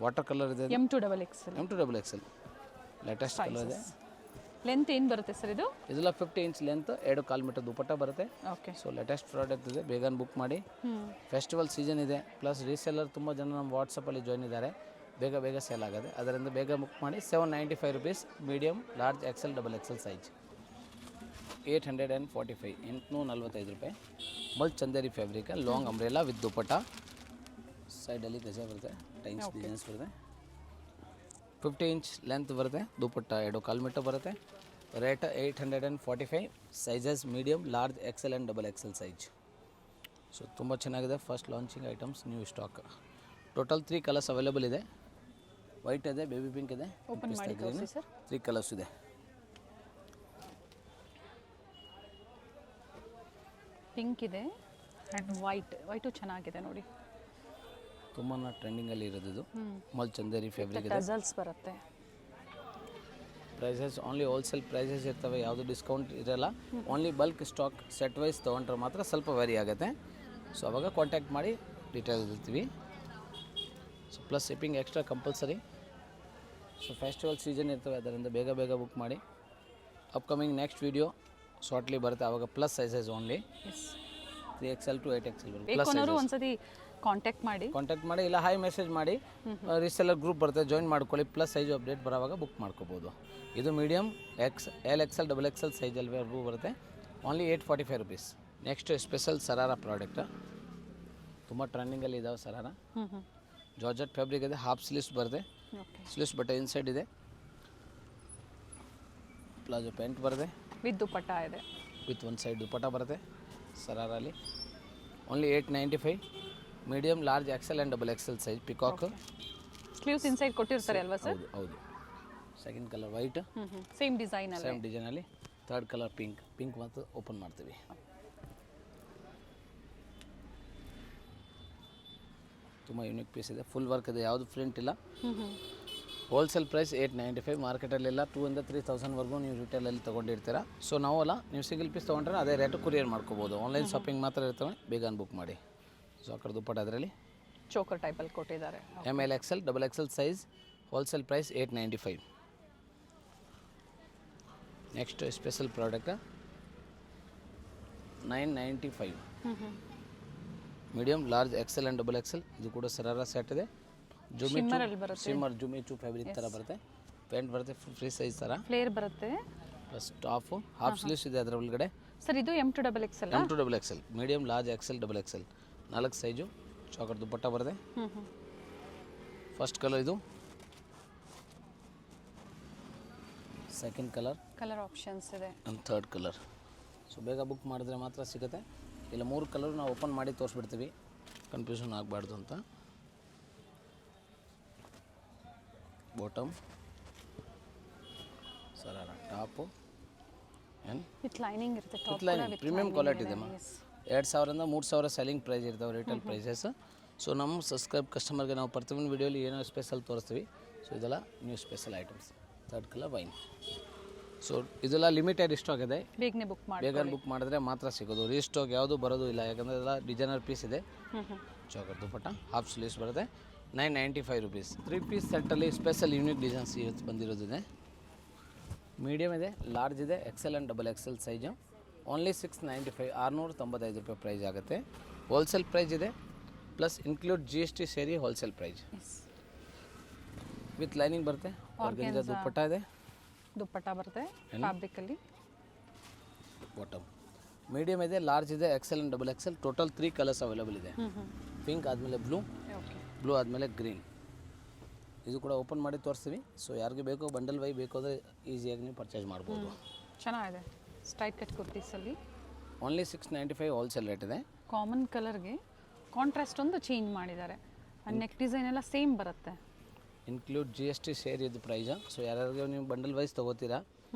Water colour ಇದೆ. M2XL ಲೇಟೆಸ್ಟ್ ಕಲರ್ ಇದೆ. ಲೆಂತ್ ಏನು ಬರುತ್ತೆ ಸರ್ ಇದು? ಇದೆಲ್ಲ 50 ಇಂಚ್ ಲೆಂತ್, 2.25 ಮೀಟರ್ ದುಪ್ಪಟ್ಟ ಬರುತ್ತೆ. ಓಕೆ. ಸೊ ಲೇಟೆಸ್ಟ್ ಪ್ರಾಡಕ್ಟ್ ಇದೆ, ಬೇಗನೆ ಬುಕ್ ಮಾಡಿ. ಫೆಸ್ಟಿವಲ್ ಸೀಸನ್ ಇದೆ. ಪ್ಲಸ್ ರೀಸೆಲ್ಲರ್ ತುಂಬ ಜನ ನಮ್ಮ ವಾಟ್ಸಪ್ಪಲ್ಲಿ ಜಾಯ್ನ್ ಇದ್ದಾರೆ. ಬೇಗ ಸೇಲ್ ಆಗುತ್ತೆ. ಅದರಿಂದ ಬೇಗ ಬುಕ್ ಮಾಡಿ. 795 rupees. Medium, large, XL, XXL size. 845 845 ರೂಪಾಯಿ. Mul Chanderi fabric long umbrella with dupatta. ಸೈಡಲ್ಲಿ ಗಜ ಬರುತ್ತೆ, ಟೈನ್ಸ್ ಡಿಸೈನ್ಸ್ ಬರುತ್ತೆ. 50 ಇಂಚ್ ಲೆಂತ್ ಬರುತ್ತೆ, ದುಪಟ್ಟ 2.25 ಮೀಟರ್ ಬರುತ್ತೆ. Rate 845. Sizes medium, large, XL and double XL size. So ತುಂಬ ಚೆನ್ನಾಗಿದೆ, first launching items, new stock. Total 3 colours available ಇದೆ. ವೈಟ್ ಇದೆ, ಬೇಬಿ ಪಿಂಕ್ ಇದೆ, ಓಪನ್ ಮಾಡಿ ತೋರಿಸಿ ಸರ್. 3 ಕಲರ್ಸ್ ಇದೆ. ಪಿಂಕ್ ಇದೆ ಆ್ಯಂಡ್ ವೈಟು ಚೆನ್ನಾಗಿದೆ ನೋಡಿ, ತುಂಬಾ ಟ್ರೆಂಡಿಂಗಲ್ಲಿ ಇರೋದು ಇದು. ಮಲ್ ಚಂದೇರಿ ಫ್ಯಾಬ್ರಿಕ್ ಇದೆ. ಟಸಲ್ಸ್ ಬರುತ್ತೆ. ಪ್ರೈಸಸ್ ಓನ್ಲಿ ಹೋಲ್ಸೇಲ್ ಪ್ರೈಸಸ್ ಇರ್ತವೆ, ಯಾವುದು ಡಿಸ್ಕೌಂಟ್ ಇರಲ್ಲ. Only bulk stock set wise ತೊಗೊಂಡ್ರೆ ಮಾತ್ರ ಸ್ವಲ್ಪ ವೇರಿ ಆಗುತ್ತೆ. ಸೊ ಅವಾಗ ಕಾಂಟ್ಯಾಕ್ಟ್ ಮಾಡಿ ಡೀಟೇಲ್ ಇರ್ತೀವಿ. So plus shipping extra compulsory. So festival season ಇರ್ತವೆ, ಅದರಿಂದ ಬೇಗ ಬೇಗ ಬುಕ್ ಮಾಡಿ. ಅಪ್ಕಮಿಂಗ್ ನೆಕ್ಸ್ಟ್ ವೀಡಿಯೋ ಶಾರ್ಟ್ಲಿ ಬರುತ್ತೆ, ಆವಾಗ plus sizes only 3XL to 8XL ಬೇಕು ಒಂದ್ಸತಿ ಕಾಂಟ್ಯಾಕ್ಟ್ ಮಾಡಿ ಇಲ್ಲ ಹಾಯ್ ಮೆಸೇಜ್ ಮಾಡಿ. ರೀಸೆಲ್ಲರ್ ಗ್ರೂಪ್ ಬರುತ್ತೆ, ಜಾಯಿನ್ ಮಾಡ್ಕೊಳ್ಳಿ. ಪ್ಲಸ್ ಸೈಜ್ ಅಪ್ಡೇಟ್ ಬರೋವಾಗ ಬುಕ್ ಮಾಡ್ಕೋಬೋದು. ಇದು ಮೀಡಿಯಮ್ LXL XXL ಸೈಜಲ್ಲಿ ಬರುತ್ತೆ. Only 845 rupees. Next special sharara product, ತುಂಬ ಟ್ರೆಂಡಿಂಗಲ್ಲಿ ಇದಾವೆ ಸರಾರ. ಜಾರ್ಜೆಟ್ ಫ್ಯಾಬ್ರಿಕ್ ಇದೆ, ಹಾಫ್ ಸ್ಲೀವ್ಸ್ ಬರುತ್ತೆ. ಸ್ಲೀವ್ಸ್ ಬಟ್ಟೆ ಇನ್ಸೈಡ್ ಇದೆ, ಪ್ಲಾಜೋ ಪ್ಯಾಂಟ್ ಬರುತ್ತೆ ವಿತ್ ದುಪಟ್ಟ ಇದೆ, ವಿತ್ ಒಂದು ಸೈಡ್ ದುಪಟ್ಟ ಬರುತ್ತೆ ಸರಾರಲ್ಲಿ. Only 895. Medium, large, XL and double XL size. Peacock sleeves inside ಕೊಟ್ಟಿರ್ತಾರೆ ಅಲ್ವಾ ಸರ್? ಹೌದು. ಸೆಕೆಂಡ್ ಕಲರ್ ವೈಟ್, ಸೇಮ್ ಡಿಸೈನಲ್ಲಿ. ಥರ್ಡ್ ಕಲರ್ ಪಿಂಕ್ ಮತ್ತು ಓಪನ್ ಮಾಡ್ತೀವಿ. ತುಂಬ ಯೂನಿಕ್ ಪೀಸ್ ಇದೆ, ಫುಲ್ ವರ್ಕ್ ಇದೆ, ಯಾವುದು ಪ್ರಿಂಟ್ ಇಲ್ಲ. Wholesale price 895. ಮಾರ್ಕೆಟಲ್ಲೆಲ್ಲ 2,000-3,000ವರೆಗೂ ನೀವು ರಿಟೇಲಲ್ಲಿ ತೊಗೊಂಡಿರ್ತೀರ. ಸೊ ನಾವಲ್ಲ, ನೀವು ಸಿಂಗಲ್ ಪೀಸ್ ತೊಗೊಂಡ್ರೆ ಅದೇ ರೇಟು ಕೊರಿಯರ್ ಮಾಡ್ಕೋಬೋದು. ಆನ್ಲೈನ್ ಶಾಪಿಂಗ್ ಮಾತ್ರ ಇರ್ತವೆ, ಬೇಗ ಬುಕ್ ಮಾಡಿ. ಸೊ ಆ ಕಡೆ ದುಪ್ಪಟ್ಟ ಅದರಲ್ಲಿ ಚೋಕರ್ ಟೈಪಲ್ಲಿ ಕೊಟ್ಟಿದ್ದಾರೆ. ML XL double XL size. Wholesale price 895. Next special product 995. Medium, large, XL and double XL. ಇದು ಕೂಡ ಸರಾರ ಸೆಟ್ ಇದೆ. ಶಿಮ್ಮರ್ ಜುಮಿಚು ಫ್ಯಾಬ್ರಿಕ್ ಥರ ಬರುತ್ತೆ. ಪ್ಯಾಂಟ್ ಬರುತ್ತೆ ಫ್ರೀ ಸೈಜ್ ಥರ, ಫ್ಲೇರ್ ಬರುತ್ತೆ. ಪ್ಲಸ್ ಟಾಪು ಹಾಫ್ ಸ್ಲೀವ್ಸ್ ಇದೆ ಅದರ ಒಳಗಡೆ. ಸರ್ ಇದು M to XXL. M to XXL, medium, large, XL, double XL 4 size. ಚಾಕರ್ ದುಪಟ್ಟ ಬರುತ್ತೆ. ಫಸ್ಟ್ ಕಲರ್ ಇದು, ಸೆಕೆಂಡ್ ಕಲರ್ ಆಪ್ಷನ್ಸ್ ಇದೆ, ಆ್ಯಂಡ್ ಥರ್ಡ್ ಕಲರ್. ಸೊ ಬೇಗ ಬುಕ್ ಮಾಡಿದ್ರೆ ಮಾತ್ರ ಸಿಗುತ್ತೆ. ಇಲ್ಲ 3 ಕಲರ್ ನಾವು ಓಪನ್ ಮಾಡಿ ತೋರಿಸ್ಬಿಡ್ತೀವಿ, ಕನ್ಫ್ಯೂಷನ್ ಆಗಬಾರ್ದು ಅಂತ. Bottom sharara, top and with lining ಇರುತ್ತೆ. ವಿತ್ ಲೈನಿಂಗ್ ಪ್ರೀಮಿಯಮ್ ಕ್ವಾಲಿಟಿ ಇದೆ. 2,000-3,000 ಸೆಲ್ಲಿಂಗ್ ಪ್ರೈಸ್ ಇರ್ತಾವೆ, ರಿಟೇಲ್ ಪ್ರೈಸಸ್. ಸೊ ನಮ್ಮ ಸಬ್ಸ್ಕ್ರೈಬ್ ಕಸ್ಟಮರ್ಗೆ ನಾವು ಪ್ರತಿಯೊಂದು ವೀಡಿಯೋಲಿ ಏನೋ ಸ್ಪೆಷಲ್ ತೋರಿಸ್ತೀವಿ. ಸೊ ಇದೆಲ್ಲ new special items. Third colour wine. So ಇದೆಲ್ಲ ಲಿಮಿಟೆಡ್ ಸ್ಟಾಕ್ ಇದೆ, ಬೇಗ ಬುಕ್ ಮಾಡಿದ್ರೆ ಮಾತ್ರ ಸಿಗೋದು. ರೀಸ್ಟಾಕ್ ಯಾವುದು ಬರೋದು ಇಲ್ಲ, ಯಾಕಂದರೆ ಇದೆಲ್ಲ ಡಿಸೈನರ್ ಪೀಸ್ ಇದೆ. ಚಾಕರ್ ದುಪಟ್ಟ, ಹಾಫ್ ಸ್ಲೀವ್ಸ್ ಬರುತ್ತೆ. 995 ರೂಪೀಸ್. 3 ಪೀಸ್ ಸೆಟ್ಟಲ್ಲಿ ಸ್ಪೆಷಲ್ ಯೂನಿಕ್ ಡಿಸೈನ್ಸ್ ಇವತ್ತು ಬಂದಿರೋದಿದೆ. ಮೀಡಿಯಮ್ ಇದೆ, ಲಾರ್ಜ್ ಇದೆ, XL and double XL size. Only 695, 695 ರೂಪಾಯಿ ಪ್ರೈಸ್ ಆಗುತ್ತೆ. ಹೋಲ್ಸೇಲ್ ಪ್ರೈಸ್ ಇದೆ, ಪ್ಲಸ್ ಇನ್ಕ್ಲೂಡ್ GST ಸೇರಿ ಹೋಲ್ಸೇಲ್ ಪ್ರೈಸ್. ವಿತ್ ಲೈನಿಂಗ್ ಬರುತ್ತೆ, ಆರ್ಗನ್ಜಾ ದುಪಟ್ಟ ಇದೆ, ದುಪಟ್ಟ ಬರುತ್ತೆ ಫ್ಯಾಬ್ರಿಕಲ್ಲಿ. ಬಾಟಮ್ ಮೀಡಿಯಮ್ ಇದೆ, ಲಾರ್ಜ್ ಇದೆ, XL and double XL. Total 3 colours available ಇದೆ. ಪಿಂಕ್ ಆದಮೇಲೆ ಬ್ಲೂ ಆದಮೇಲೆ ಗ್ರೀನ್. ಇದು ಕೂಡ ಓಪನ್ ಮಾಡಿ ತೋರಿಸ್ತೀವಿ. ಸೊ ಯಾರಿಗೆ ಬೇಕೋ ಬಂಡಲ್ ವೈ ಬೇಕು ಅಂದರೆ ಈಸಿಯಾಗಿ ನೀವು ಪರ್ಚೇಸ್ ಮಾಡ್ಬೋದು. ಚೆನ್ನಾಗಿದೆ ಸ್ಟ್ರೈಟ್ ಕಟ್ ಕುರ್ತೀಸಲ್ಲಿ. ಓನ್ಲಿ 695 ಹೋಲ್ಸೇಲ್ ರೇಟ್ ಇದೆ. ಕಾಮನ್ ಕಲರ್ಗೆ ಕಾಂಟ್ರಾಸ್ಟ್ ಒಂದು ಚೇಂಜ್ ಮಾಡಿದ್ದಾರೆ. ನೆಕ್ ಡಿಸೈನ್ ಎಲ್ಲ ಸೇಮ್ ಬರುತ್ತೆ. ಇನ್ಕ್ಲೂಡ್ GST ಸೇರಿ ಇದು ಪ್ರೈಸ್. ಸೊ ಯಾರ್ಯಾರಿಗೆ ನೀವು ಬಂಡಲ್ ವೈಸ್ ತೊಗೋತೀರಾ,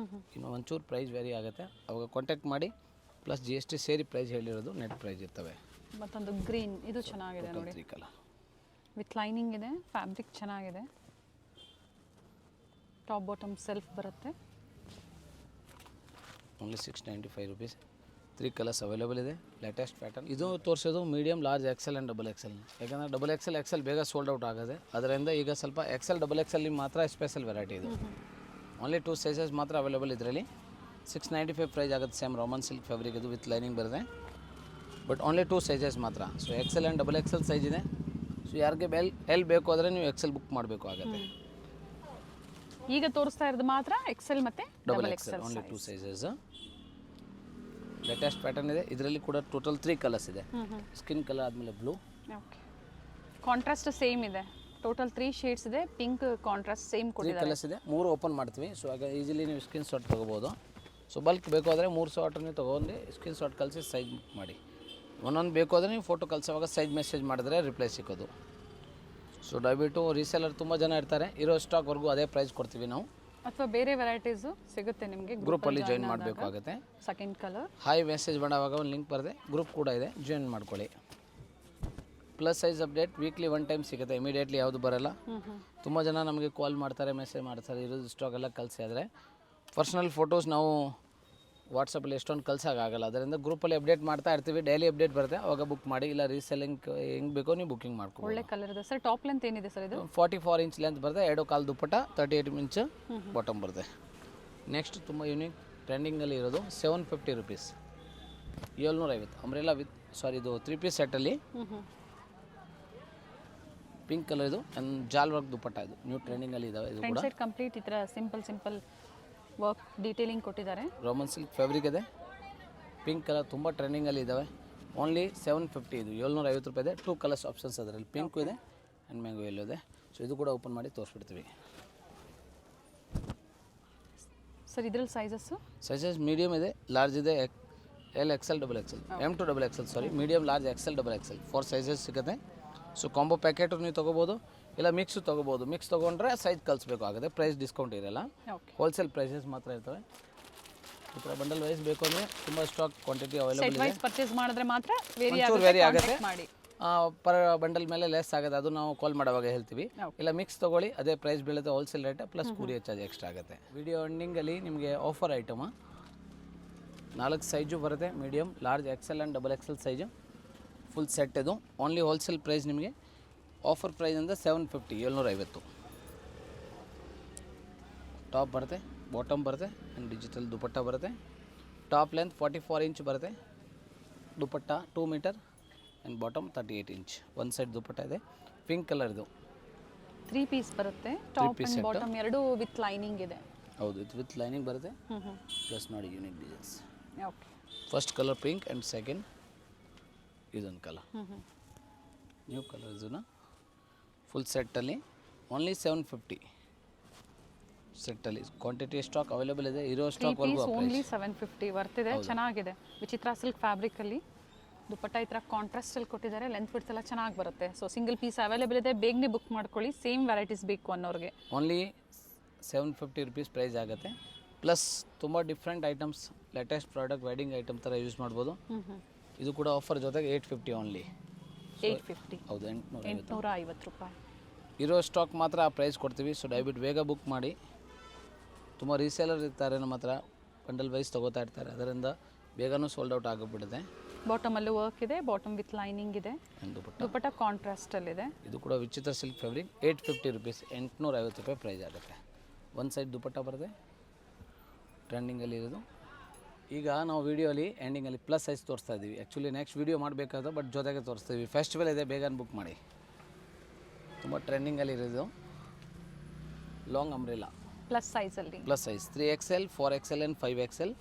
ಇನ್ನು ಒಂಚೂರು ಪ್ರೈಸ್ ವೇರಿ ಆಗುತ್ತೆ, ಅವಾಗ ಕಾಂಟ್ಯಾಕ್ಟ್ ಮಾಡಿ. ಪ್ಲಸ್ GST ಸೇರಿ ಪ್ರೈಸ್ ಹೇಳಿರೋದು ನೆಟ್ ಪ್ರೈಸ್ ಇರ್ತವೆ. ಮತ್ತೊಂದು ಗ್ರೀನ್, ಇದು ಚೆನ್ನಾಗಿದೆ ನೋಡಿ, 3 ಕಲರ್ ವಿತ್ ಲೈನಿಂಗ್ ಇದೆ, ಫ್ಯಾಬ್ರಿಕ್ ಚೆನ್ನಾಗಿದೆ. ಟಾಪ್ ಬಾಟಮ್ ಸೆಲ್ಫ್ ಬರುತ್ತೆ. Only 695 rupees. 3 ಕಲರ್ಸ್ ಅವೈಲೇಬಲ್ ಇದೆ, ಲೇಟೆಸ್ಟ್ ಪ್ಯಾಟರ್ನ್. ಇದು ತೋರಿಸೋದು medium, large, XL and double Excel. ಯಾಕಂದರೆ ಡಬಲ್ ಎಕ್ಸೆಲ್ ಬೇಗ ಸೋಲ್ಡ್ ಔಟ್ ಆಗುತ್ತೆ. ಅದರಿಂದ ಈಗ ಸ್ವಲ್ಪ ಎಕ್ಸೆಲ್ ಡಬಲ್ ಎಕ್ಸೆಲ್ಲಿ ಮಾತ್ರ ಸ್ಪೆಷಲ್ ವೆರೈಟಿ ಇದು. ಓನ್ಲಿ 2 ಸೈಜಸ್ ಮಾತ್ರ ಅವೈಲೇಬಲ್ ಇದರಲ್ಲಿ. 695 ಪ್ರೈಸ್ ಆಗುತ್ತೆ. ಸೇಮ್ ರೋಮನ್ ಸಿಲ್ಕ್ ಫ್ಯಾಬ್ರಿಕ್ ಇದು, ವಿತ್ ಲೈನಿಂಗ್ ಬರುತ್ತೆ. ಬಟ್ ಓನ್ಲಿ 2 ಸೈಜಸ್ ಮಾತ್ರ. So Excel and double XL size ಇದೆ. ಸೊ ಯಾರಿಗೆ ಎಲ್ ಬೇಕು ಆದರೆ ನೀವು ಎಕ್ಸೆಲ್ ಬುಕ್ ಮಾಡಬೇಕು ಆಗುತ್ತೆ. ಈಗ ತೋರಿಸ್ತಾ ಇರೋದು ಮಾತ್ರ ಎಕ್ಸೆಲ್ ಮತ್ತು double XL, only 2 sizes. Latest pattern ಇದೆ. ಇದರಲ್ಲಿ ಕೂಡ ಟೋಟಲ್ 3 ಕಲರ್ಸ್ ಇದೆ. ಸ್ಕಿನ್ ಕಲರ್ ಆದಮೇಲೆ ಬ್ಲೂ. ಓಕೆ, ಕಾಂಟ್ರಾಸ್ಟ್ ಸೇಮ್ ಇದೆ. ಟೋಟಲ್ 3 ಶೇಡ್ಸ್ ಇದೆ. ಪಿಂಕ್ ಕಾಂಟ್ರಾಸ್ಟ್ ಸೇಮ್ 3 ಕೊಟ್ಟಿದ್ದಾರೆ. ಕಲರ್ಸ್ ಇದೆ. 3 ಓಪನ್ ಮಾಡ್ತೀವಿ. ಸೊ ಆಗ ಈಸಿಲಿ ನೀವು ಸ್ಕ್ರೀನ್ ಶಾಟ್ ತೊಗೋಬೋದು. ಸೊ ಬಲ್ಕ್ ಬೇಕು ಅಂದರೆ 3 ಶಾಟ್ ನೀವು ತೊಗೊಂಡು ಸ್ಕ್ರೀನ್ ಶಾಟ್ ಕಳಿಸಿ ಸೈಜ್ ಮಾಡಿ. ಒಂದೊಂದು ಬೇಕು ಅಂದರೆ ನೀವು ಫೋಟೋ ಕಳಿಸೋವಾಗ ಸೈಜ್ ಮೆಸೇಜ್ ಮಾಡಿದ್ರೆ ರಿಪ್ಲೈ ಸಿಕ್ಕೋದು. ಸೊ ದಯವಿಟ್ಟು ರೀಸೇಲರ್ ತುಂಬ ಜನ ಇರ್ತಾರೆ. ಇರೋ ಸ್ಟಾಕ್ವರೆಗೂ ಅದೇ ಪ್ರೈಸ್ ಕೊಡ್ತೀವಿ ನಾವು. ಅಥವಾ ಬೇರೆ ವೆರೈಟೀಸು ಸಿಗುತ್ತೆ ನಿಮಗೆ. ಗ್ರೂಪಲ್ಲಿ ಜಾಯಿನ್ ಮಾಡಬೇಕಾಗುತ್ತೆ. ಸೆಕೆಂಡ್ ಕಲರ್ ಹಾಯ್ ಮೆಸೇಜ್ ಮಾಡೋವಾಗ ಒಂದು ಲಿಂಕ್ ಬರುತ್ತೆ. ಗ್ರೂಪ್ ಕೂಡ ಇದೆ, ಜಾಯಿನ್ ಮಾಡ್ಕೊಳ್ಳಿ. Plus size update weekly 1 time ಸಿಗುತ್ತೆ. ಇಮಿಡಿಯೇಟ್ಲಿ ಯಾವುದು ಬರೋಲ್ಲ. ತುಂಬ ಜನ ನಮಗೆ ಕಾಲ್ ಮಾಡ್ತಾರೆ, ಮೆಸೇಜ್ ಮಾಡ್ತಾರೆ, ಇರೋದು ಸ್ಟಾಕ್ ಎಲ್ಲ ಕಳಿಸಿ. ಆದರೆ ಪರ್ಸ್ನಲ್ ಫೋಟೋಸ್ ನಾವು ವಾಟ್ಸಪ್ಪಲ್ಲಿ ಎಷ್ಟೊಂದು ಕಳ್ಸೋಕ್ಕಾಗಲ್ಲ. ಅದರಿಂದ ಗ್ರೂಪಲ್ಲಿ ಅಪ್ಡೇಟ್ ಮಾಡ್ತಾ ಇರ್ತೀವಿ. ಡೈಲಿ ಅಪ್ಡೇಟ್ ಬರುತ್ತೆ, ಅವಾಗ ಬುಕ್ ಮಾಡಿ. ಇಲ್ಲ ರೀಸೆಲ್ಲಿಂಗ್ ಹೆಂಗೆ ಬೇಕೋ ನೀವು ಬುಕ್ಕಿಂಗ್ ಮಾಡ್ಕೊ. ಒಳ್ಳೆ ಕಲರ್ ಇದೆ ಸರ್. ಟಾಪ್ ಲೆಂತ್ ಏನಿದೆ ಸರ್ ಇದು? 44 ಇಂಚ್ ಲೆಂತ್ ಬರುತ್ತೆ. 2 ಕಾಲು ದುಪ್ಪಟ್ಟ, 38 ಇಂಚ್ ಬಾಟಮ್ ಬರುತ್ತೆ. ನೆಕ್ಸ್ಟ್ ತುಂಬ ಯೂನಿಕ್ ಟ್ರೆಂಡಿಂಗಲ್ಲಿ ಇರೋದು 750 ರುಪೀಸ್, 750 ಅಂಬ್ರೆಲಾ ವಿತ್ ಇದು 3 ಪೀಸ್ ಸೆಟ್ಟಲ್ಲಿ ಪಿಂಕ್ ಕಲರ್. ಇದು ಜಾಲ್ ವರ್ಕ್ ದುಪ್ಪಟ್ಟ. ಇದು ನ್ಯೂ ಟ್ರೆಂಡಿಂಗಲ್ಲಿ ಇದಾವೆ. ಇದು ಕೂಡ ಸೈಡ್ ಕಂಪ್ಲೀಟ್ ಈ ಥರ ಸಿಂಪಲ್ ವರ್ಕ್ ಡೀಟೇಲಿಂಗ್ ಕೊಟ್ಟಿದ್ದಾರೆ. ರೋಮನ್ ಸಿಲ್ಕ್ ಫ್ಯಾಬ್ರಿಕ್ ಇದೆ. ಪಿಂಕ್ ಕಲರ್ ತುಂಬ ಟ್ರೆಂಡಿಂಗಲ್ಲಿ ಇದ್ದಾವೆ. ಓನ್ಲಿ 750. ಇದು 750 ರೂಪಾಯಿ ಇದೆ. 2 ಕಲರ್ಸ್ ಆಪ್ಷನ್ಸ್ ಅದರಲ್ಲಿ. ಪಿಂಕು ಇದೆ ಆ್ಯಂಡ್ ಮ್ಯಾಂಗೋ ಎಲ್ಲೋ ಇದೆ. ಸೊ ಇದು ಕೂಡ ಓಪನ್ ಮಾಡಿ ತೋರಿಸ್ಬಿಡ್ತೀವಿ. ಸರ್ ಇದರಲ್ಲಿ ಸೈಜಸ್ ಮೀಡಿಯಮ್ ಇದೆ, ಲಾರ್ಜ್ ಇದೆ, L XL double XL, M to double XL medium, large, XL, double XL 4 sizes ಸಿಗುತ್ತೆ. ಸೊ ಕಾಂಬೋ ಪ್ಯಾಕೆಟು ನೀವು ತೊಗೋಬೋದು, ಇಲ್ಲ ಮಿಕ್ಸು ತೊಗೋಬೋದು. ಮಿಕ್ಸ್ ತೊಗೊಂಡ್ರೆ ಸೈಜ್ ಕಲಿಸ್ಬೇಕಾಗುತ್ತೆ. ಪ್ರೈಸ್ ಡಿಸ್ಕೌಂಟ್ ಇರಲ್ಲ, ಹೋಲ್ಸೇಲ್ ಪ್ರೈಸಸ್ ಮಾತ್ರ ಇರ್ತವೆ. ಈ ಥರ ಬಂಡಲ್ ವೈಸ್ ಬೇಕು ಅಂದರೆ ತುಂಬ ಸ್ಟಾಕ್ ಕ್ವಾಂಟಿಟಿ ಅವೈಲೇಬಲ್ ಇದೆ. ಪರ್ಚೇಸ್ ಮಾಡಿದ್ರೆ ಮಾತ್ರ ವೇರಿ ಆಗುತ್ತೆ. ಪರ್ ಬಂಡಲ್ ಮೇಲೆ ಲೆಸ್ ಆಗುತ್ತೆ. ಅದು ನಾವು ಕಾಲ್ ಮಾಡೋವಾಗ ಹೇಳ್ತೀವಿ. ಇಲ್ಲ ಮಿಕ್ಸ್ ತೊಗೊಳ್ಳಿ, ಅದೇ ಪ್ರೈಸ್ ಬೀಳುತ್ತೆ wholesale rate, plus courier charge extra ಆಗುತ್ತೆ. ವಿಡಿಯೋ ಎಂಡಿಂಗಲ್ಲಿ ನಿಮಗೆ ಆಫರ್ ಐಟಮ್ 4 ಸೈಜು ಬರುತ್ತೆ. Medium, large, XL and double XL size full set. ಇದು ಓನ್ಲಿ ಹೋಲ್ಸೇಲ್ ಪ್ರೈಸ್. ನಿಮಗೆ ಆಫರ್ ಪ್ರೈಸ್ ಅಂದರೆ 750, 750. ಟಾಪ್ ಬರುತ್ತೆ, ಬಾಟಮ್ ಬರುತ್ತೆ ಆ್ಯಂಡ್ ಡಿಜಿಟಲ್ ದುಪಟ್ಟ ಬರುತ್ತೆ. ಟಾಪ್ ಲೆಂತ್ 44 ಇಂಚ್ ಬರುತ್ತೆ. Dupatta 2 metre and bottom 38 inch. ಒಂದು ಸೈಡ್ ದುಪಟ್ಟ ಇದೆ. Pink colour. ಇದು 3 ಪೀಸ್ ಬರುತ್ತೆ. ಟಾಪ್ ಆ್ಯಂಡ್ ಬಾಟಮ್ ಎರಡೂ ವಿತ್ ಲೈನಿಂಗ್ ಇದೆ. ಹೌದು, ಇದು ವಿತ್ ಲೈನಿಂಗ್ ಬರುತ್ತೆ. ಪ್ಲಸ್ ನೋಡಿ unique designs. Okay, first colour pink and second ಇದೊಂದು ಕಲರ್, ನ್ಯೂ ಕಲರ್. ಇದನ್ನ ಫುಲ್ ಸೆಟ್ಟಲ್ಲಿ ಓನ್ಲಿ 750 ಸೆಟ್ಟಲ್ಲಿ. ಕ್ವಾಂಟಿಟಿ ಸ್ಟಾಕ್ ಅವೈಲೇಬಲ್ ಇದೆ. ಇರೋ ಸ್ಟಾಕ್ ಓನ್ಲಿ 750 ಬರ್ತಿದೆ. ಚೆನ್ನಾಗಿದೆ. ವಿಚಿತ್ರ ಸಿಲ್ಕ್ ಫ್ಯಾಬ್ರಿಕಲ್ಲಿ ದುಪಟ್ಟ ಈ ಥರ ಕಾಂಟ್ರಾಸ್ಟಲ್ಲಿ ಕೊಟ್ಟಿದ್ದಾರೆ. ಲೆಂತ್ ಬಿಡ್ಸ್ ಎಲ್ಲ ಚೆನ್ನಾಗಿ ಬರುತ್ತೆ. ಸೊ ಸಿಂಗಲ್ ಪೀಸ್ ಅವೈಲೇಬಲ್ ಇದೆ. ಬೇಗನೆ ಬುಕ್ ಮಾಡ್ಕೊಳ್ಳಿ. ಸೇಮ್ ವೆರೈಟೀಸ್ ಬೇಕು ಅನ್ನೋರಿಗೆ. ಓನ್ಲಿ 750 ರುಪೀಸ್ ಪ್ರೈಸ್ ಆಗುತ್ತೆ. ಪ್ಲಸ್ ತುಂಬ different items, latest product, wedding item ಥರ ಯೂಸ್ ಮಾಡ್ಬೋದು. ಇದು ಕೂಡ ಆಫರ್ ಜೊತೆಗೆ 850 ಓನ್ಲಿ. 850. ಹೌದು, 850 ರೂಪಾಯಿ. ಇರೋ ಸ್ಟಾಕ್ ಮಾತ್ರ ಆ ಪ್ರೈಸ್ ಕೊಡ್ತೀವಿ. ಸೊ ದಯವಿಟ್ಟು ಬೇಗ ಬುಕ್ ಮಾಡಿ. ತುಂಬ ರೀಸೇಲರ್ ಇರ್ತಾರೆ ನಮ್ಮ ಹತ್ರ, ಬಂಡಲ್ ವೈಸ್ ತೊಗೋತಾ ಇರ್ತಾರೆ. ಅದರಿಂದ ಬೇಗನೂ ಸೋಲ್ಡ್ ಔಟ್ ಆಗಿಬಿಡುತ್ತೆ. ಬಾಟಮಲ್ಲೂ ವರ್ಕ್ ಇದೆ, ಬಾಟಮ್ ವಿತ್ ಲೈನಿಂಗ್ ಇದೆ, ದುಪಟ್ಟ ಕಾಂಟ್ರಾಸ್ಟಲ್ಲಿದೆ. ಇದು ಕೂಡ ವಿಚಿತ್ರ ಸಿಲ್ಕ್ ಫ್ಯಾಬ್ರಿಕ್. 850 ರುಪೀಸ್, 850 ರೂಪಾಯಿ ಪ್ರೈಸ್ ಆಗುತ್ತೆ. ಒಂದು ಸೈಡ್ ದುಪಟ್ಟ ಬರುತ್ತೆ, ಟ್ರೆಂಡಿಂಗಲ್ಲಿ ಇರೋದು. ಈಗ ನಾವು ವೀಡಿಯೋಲಿ ಎಂಡಿಂಗಲ್ಲಿ ಪ್ಲಸ್ ಸೈಜ್ ತೋರಿಸ್ತಾ ಇದ್ದೀವಿ. ಆ್ಯಕ್ಚುಲಿ ನೆಕ್ಸ್ಟ್ ವೀಡಿಯೋ ಮಾಡಬೇಕಾದ್ರೆ ಬಟ್ ಜೊತೆಗೆ ತೋರಿಸ್ತೀವಿ. ಫೆಸ್ಟಿವಲ್ ಇದೆ, ಬೇಗ ಬುಕ್ ಮಾಡಿ. ತುಂಬ ಟ್ರೆಂಡಿಂಗಲ್ಲಿ ಇರೋದು ಲಾಂಗ್ ಅಂಬ್ರೆಲಾ ಪ್ಲಸ್ ಸೈಜಲ್ಲಿ. Plus size 3XL, 4XL and 5XL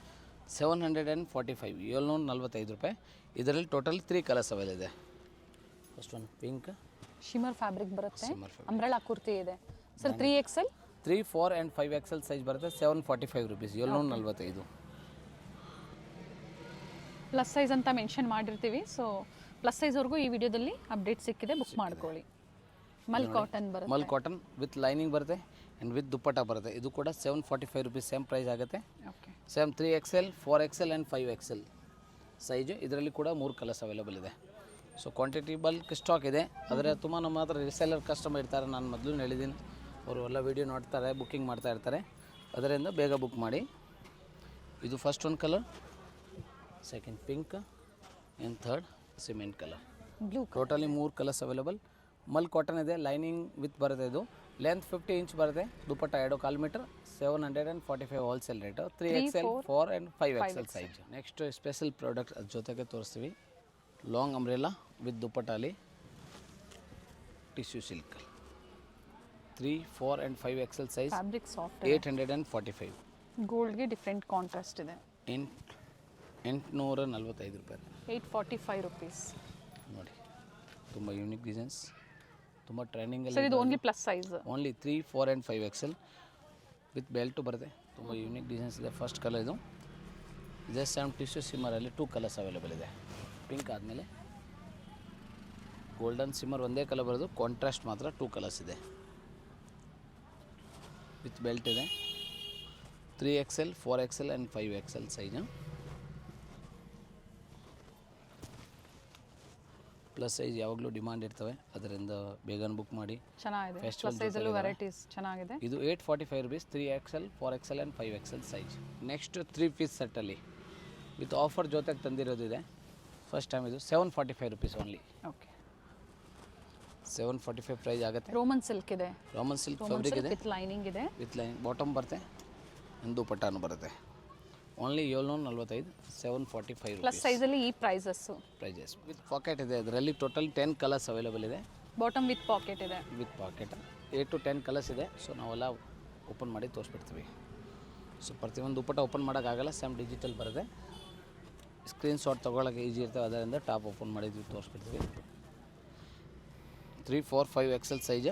745, 745 ರೂಪಾಯಿ. ಇದರಲ್ಲಿ ಟೋಟಲ್ 3 ಕಲರ್ಸ್ ಅವೈಲ್ ಇದೆ. First one pink shimmer fabric ಬರುತ್ತೆ. ಅಂಬ್ರೆಲಾ ಕುರ್ತಿ ಇದೆ sir. 3XL, 3, 4 and 5XL size ಬರುತ್ತೆ. 745 ರುಪೀಸ್, 745. ಪ್ಲಸ್ ಸೈಜ್ ಅಂತ ಮೆನ್ಷನ್ ಮಾಡಿರ್ತೀವಿ. ಸೊ ಪ್ಲಸ್ ಸೈಜ್ವರೆಗೂ ಈ ವಿಡಿಯೋದಲ್ಲಿ ಅಪ್ಡೇಟ್ ಸಿಕ್ಕಿದೆ, ಬುಕ್ ಮಾಡ್ಕೊಳ್ಳಿ. ಮಲ್ ಕಾಟನ್ ಬರುತ್ತೆ. ಮಲ್ ಕಾಟನ್ ವಿತ್ ಲೈನಿಂಗ್ ಬರುತ್ತೆ ಆ್ಯಂಡ್ ವಿತ್ ದುಪ್ಪಟ್ಟ ಬರುತ್ತೆ. ಇದು ಕೂಡ 745 ರುಪೀಸ್ ಸೇಮ್ ಪ್ರೈಸ್ ಆಗುತ್ತೆ. Okay, same 3XL, 4XL and 5XL size. ಇದರಲ್ಲಿ ಕೂಡ 3 ಕಲರ್ಸ್ ಅವೈಲೇಬಲ್ ಇದೆ. ಸೊ ಕ್ವಾಂಟಿಟಿ ಬಲ್ಕ್ ಸ್ಟಾಕ್ ಇದೆ. ಆದರೆ ತುಂಬ ನಮ್ಮ ಹತ್ರ ರಿಸೇಲರ್ ಕಸ್ಟಮರ್ ಇರ್ತಾರೆ. ನಾನು ಮೊದಲು ಹೇಳಿದ್ದೀನಿ, ಅವರು ಎಲ್ಲ ವೀಡಿಯೋ ನೋಡ್ತಾರೆ, ಬುಕ್ಕಿಂಗ್ ಮಾಡ್ತಾ ಇರ್ತಾರೆ. ಅದರಿಂದ ಬೇಗ ಬುಕ್ ಮಾಡಿ. ಇದು first one colour, second pink and third cement colour. Blue. Totally 3 colours available. Mul cotton ಇದೆ, ಲೈನಿಂಗ್ ವಿತ್ ಬರುತ್ತೆ. ಇದು ಲೆಂತ್ 50 ಇಂಚ್ ಬರುತ್ತೆ. Dupatta 2.25 metre, 745 wholesale rate. 3XL, 4 and 5XL size. Next special product ಅದ್ರ ಜೊತೆಗೆ ತೋರಿಸ್ತೀವಿ. ಲಾಂಗ್ ಅಂಬ್ರೆಲಾ ವಿತ್ ದುಪಟ್ಟಾಲಿ tissue silk 3, 4 and 5XL size. Fabric soft. 845. ಗೋಲ್ಡ್ಗೆ different contrast ಇದೆ. ಇನ್ 845 ರೂಪಾಯಿ. 845 ರುಪೀಸ್ ನೋಡಿ, ತುಂಬ ಯೂನಿಕ್ ಡಿಸೈನ್ಸ್, ತುಂಬ ಟ್ರೆಂಡಿಂಗಲ್ಲಿ. ಸರ್ ಇದು only plus size, only 3, 4 and 5 XL with belt ಬರುತ್ತೆ. ತುಂಬ ಯೂನಿಕ್ ಡಿಸೈನ್ಸ್ ಇದೆ. ಫಸ್ಟ್ ಕಲರ್ ಇದು. ಇದೇ ಸೇಮ್ ಟಿಶ್ಯೂ ಸಿಮ್ಮರಲ್ಲಿ 2 ಕಲರ್ಸ್ ಅವೈಲೇಬಲ್ ಇದೆ. ಪಿಂಕ್ ಆದಮೇಲೆ ಗೋಲ್ಡನ್ ಸಿಮ್ಮರ್ ಒಂದೇ ಕಲರ್ ಬರೋದು, ಕಾಂಟ್ರಾಸ್ಟ್ ಮಾತ್ರ 2 ಕಲರ್ಸ್ ಇದೆ. ವಿತ್ ಬೆಲ್ಟ್ ಇದೆ. 3XL, 4XL and 5XL size. Plus size ಯಾವಾಗಲೂ ಡಿಮಾಂಡ್ ಇರ್ತವೆ, ಅದರಿಂದ ಬೇಗನೆ ಬುಕ್ ಮಾಡಿ. ಚೆನ್ನಾಗಿದೆ, ಪ್ಲಸ್ ಸೈಜಲ್ಲೂ ವೆರೈಟೀಸ್ ಚೆನ್ನಾಗಿದೆ. ಇದು 845 rupees, 3XL, 4XL and 5XL size. Next 3 piece ಸೆಟ್ಟಲ್ಲಿ ವಿತ್ ಆಫರ್ ಜೊತೆಗೆ ತಂದಿರೋದಿದೆ. ಫಸ್ಟ್ ಟೈಮ್ ಇದು 745 ರೂಪೀಸ್ ಓನ್ಲಿ. ಓಕೆ, 745 ಪ್ರೈಸ್ ಆಗುತ್ತೆ. ರೋಮನ್ ಸಿಲ್ಕ್ ಇದೆ, ರೋಮನ್ ಸಿಲ್ಕ್ ಫ್ಯಾಬ್ರಿಕ್ ಇದೆ, ವಿತ್ ಲೈನಿಂಗ್ ಇದೆ. ವಿತ್ ಲೈನ್ ಬಾಟಮ್ ಬರುತ್ತೆ, ಒಂದು ಪಟಾನು ಬರುತ್ತೆ. ಓನ್ಲಿ 745, 745 ಪ್ಲಸ್ ಸೈಜಲ್ಲಿ ಈ ಪ್ರೈಸಸ್ಸು. ಪ್ರೈಸಸ್ ವಿತ್ ಪಾಕೆಟ್ ಇದೆ. ಅದರಲ್ಲಿ ಟೋಟಲ್ 10 ಕಲರ್ಸ್ ಅವೈಲೇಬಲ್ ಇದೆ. ಬಾಟಮ್ ವಿತ್ ಪಾಕೆಟ್ ಇದೆ. ವಿತ್ ಪಾಕೆಟ್ 8 to 10 ಕಲರ್ಸ್ ಇದೆ. ಸೊ ನಾವೆಲ್ಲ ಓಪನ್ ಮಾಡಿ ತೋರಿಸ್ಬಿಡ್ತೀವಿ. ಸೊ ಪ್ರತಿಯೊಂದು ದುಪ್ಪಟ್ಟ ಓಪನ್ ಮಾಡೋಕ್ಕಾಗಲ್ಲ, ಸೇಮ್ ಡಿಜಿಟಲ್ ಬರುತ್ತೆ. ಸ್ಕ್ರೀನ್ಶಾಟ್ ತೊಗೊಳಕ್ಕೆ ಈಸಿ ಇರ್ತವೆ, ಅದರಿಂದ ಟಾಪ್ ಓಪನ್ ಮಾಡಿದ್ವಿ ತೋರಿಸ್ಬಿಡ್ತೀವಿ. 3, 4, 5XL ಸೈಜ್.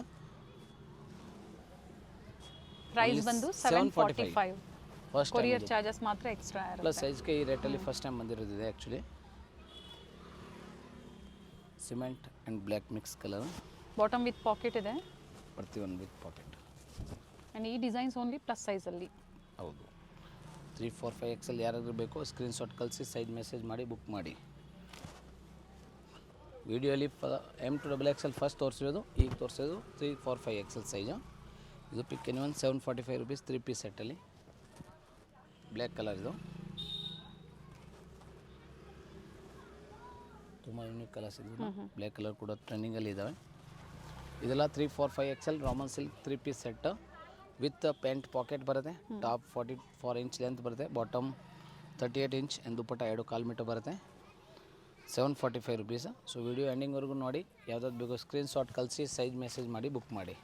ಪ್ರೈಸ್ ಬಂದು 745. ಫಸ್ಟ್ ಕೊರಿಯರ್ ಚಾರ್ಜಸ್ ಮಾತ್ರ ಎಕ್ಸ್ಟ್ರಾ ಇರುತ್ತೆ. ಪ್ಲಸ್ ಸೈಜ್ಗೆ ಈ ರೇಟಲ್ಲಿ ಫಸ್ಟ್ ಟೈಮ್ ಬಂದಿರೋದಿದೆ. Actually cement and black mix colour. Bottom with pocket ಇದೆ, ಪ್ರತಿಯೊಂದು ವಿತ್ ಪಾಕೆಟ್. ಆ್ಯಂಡ್ ಈ ಡಿಸೈನ್ಸ್ ಓನ್ಲಿ ಪ್ಲಸ್ ಸೈಜಲ್ಲಿ. ಹೌದು. 3, 4, 5XL ಯಾರಾದರೂ ಬೇಕೋ ಸ್ಕ್ರೀನ್ಶಾಟ್ ಕಳಿಸಿ ಸೈಜ್ ಮೆಸೇಜ್ ಮಾಡಿ ಬುಕ್ ಮಾಡಿ. ವಿಡಿಯೋಲಿ M to XXL ಫಸ್ಟ್ ತೋರಿಸಿರೋದು, ಈಗ ತೋರಿಸೋದು 3, 4, 5XL ಸೈಜು. ಇದು ಪಿಕ್ ಎನಿವನ್ 745 ರೂಪೀಸ್ 3 ಪೀಸ್ ಸೆಟ್ಟಲ್ಲಿ. ಬ್ಲ್ಯಾಕ್ ಕಲರ್ ಇದು, ತುಂಬ ಯೂನಿಕ್ ಕಲರ್ಸ್ ಇದೆ. ಬ್ಲ್ಯಾಕ್ ಕಲರ್ ಕೂಡ ಟ್ರೆಂಡಿಂಗಲ್ಲಿ ಇದ್ದಾವೆ. ಇದೆಲ್ಲ 3, 4, 5XL Roman silk 3 piece set with pant pocket ಬರುತ್ತೆ. ಟಾಪ್ 44 ಇಂಚ್ ಲೆಂತ್ ಬರುತ್ತೆ, ಬಾಟಮ್ 38 ಇಂಚ್ ಎಂದು ದುಪ್ಪಟ್ಟ 2.25 ಮೀಟರ್ ಬರುತ್ತೆ. 745 ರೂಪೀಸ್. ಸೊ ವಿಡಿಯೋ ಎಂಡಿಂಗ್ವರೆಗೂ ನೋಡಿ, ಯಾವುದಾದ್ರು ಬೇಕು ಸ್ಕ್ರೀನ್ಶಾಟ್ ಕಳಿಸಿ ಸೈಜ್ ಮೆಸೇಜ್ ಮಾಡಿ ಬುಕ್ ಮಾಡಿ.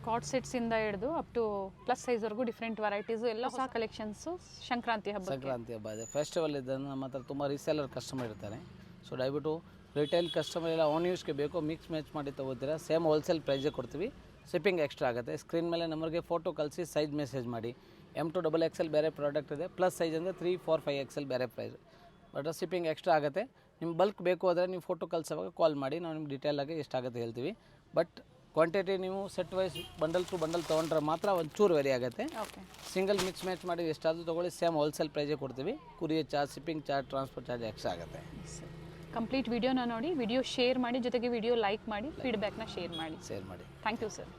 ಕಾರ್ಡ್ ಸೆಟ್ಸಿಂದ ಹಿಡಿದು ಅಪ್ ಟು ಪ್ಲಸ್ ಸೈಜ್ವರೆಗೂ ಡಿಫ್ರೆಂಟ್ ವೆರೈಟೀಸು ಎಲ್ಲ ಹೊಸ ಕಲೆಕ್ಷನ್ಸು ಸಂಕ್ರಾಂತಿ ಹಬ್ಬ. ಸಂಕ್ರಾಂತಿ ಹಬ್ಬ ಇದೆ, ಫೆಸ್ಟಿವಲ್ ಇದೆ. ನಮ್ಮ ಹತ್ರ ತುಂಬ ರೀಸೇಲರ್ ಕಸ್ಟಮರ್ ಇರ್ತಾರೆ. ಸೊ ದಯವಿಟ್ಟು ರಿಟೇಲ್ ಕಸ್ಟಮರ್ ಎಲ್ಲ ಆನ್ ಯೂಸ್ಗೆ ಬೇಕು, ಮಿಕ್ಸ್ ಮ್ಯಾಚ್ ಮಾಡಿ ತೊಗೋತೀರಾ, ಸೇಮ್ ಹೋಲ್ಸೇಲ್ ಪ್ರೈಸೇ ಕೊಡ್ತೀವಿ. ಶಿಪ್ಪಿಂಗ್ ಎಕ್ಸ್ಟ್ರಾ ಆಗುತ್ತೆ. ಸ್ಕ್ರೀನ್ ಮೇಲೆ ನಮಗೆ ಫೋಟೋ ಕಳಿಸಿ ಸೈಜ್ ಮೆಸೇಜ್ ಮಾಡಿ. M to XXL ಬೇರೆ ಪ್ರಾಡಕ್ಟ್ ಇದೆ, ಪ್ಲಸ್ ಸೈಜ್ ಅಂದರೆ 3, 4, 5XL ಬೇರೆ ಪ್ರೈಸ್. ಬಟ್ ಶಿಪ್ಪಿಂಗ್ ಎಕ್ಸ್ಟ್ರಾ ಆಗುತ್ತೆ. ನಿಮ್ಮ ಬಲ್ಕ್ ಬೇಕು ಅಂದರೆ ನೀವು ಫೋಟೋ ಕಳಿಸೋವಾಗ ಕಾಲ್ ಮಾಡಿ, ನಾವು ನಿಮ್ಗೆ ಡೀಟೇಲಾಗಿ ಎಷ್ಟಾಗುತ್ತೆ ಹೇಳ್ತೀವಿ. ಬಟ್ ಕ್ವಾಂಟಿಟಿ ನೀವು set wise bundle to bundle ತೊಗೊಂಡ್ರೆ ಮಾತ್ರ ಒಂಚೂರು ವೆರಿ ಆಗುತ್ತೆ. ಓಕೆ, ಸಿಂಗಲ್ ಮಿಕ್ಸ್ ಮ್ಯಾಚ್ ಮಾಡಿ ಎಷ್ಟಾದರೂ ತೊಗೊಳ್ಳಿ, ಸೇಮ್ ಹೋಲ್ಸೇಲ್ ಪ್ರೈಸೇ ಕೊಡ್ತೀವಿ. Courier charge, shipping charge, transport charge extra ಆಗುತ್ತೆ. ಕಂಪ್ಲೀಟ್ ವಿಡಿಯೋನ ನೋಡಿ, ವಿಡಿಯೋ ಶೇರ್ ಮಾಡಿ, ಜೊತೆಗೆ ವಿಡಿಯೋ ಲೈಕ್ ಮಾಡಿ, ಫೀಡ್ಬ್ಯಾಕ್ನ ಶೇರ್ ಮಾಡಿ. ಶೇರ್ ಮಾಡಿ. Thank you sir.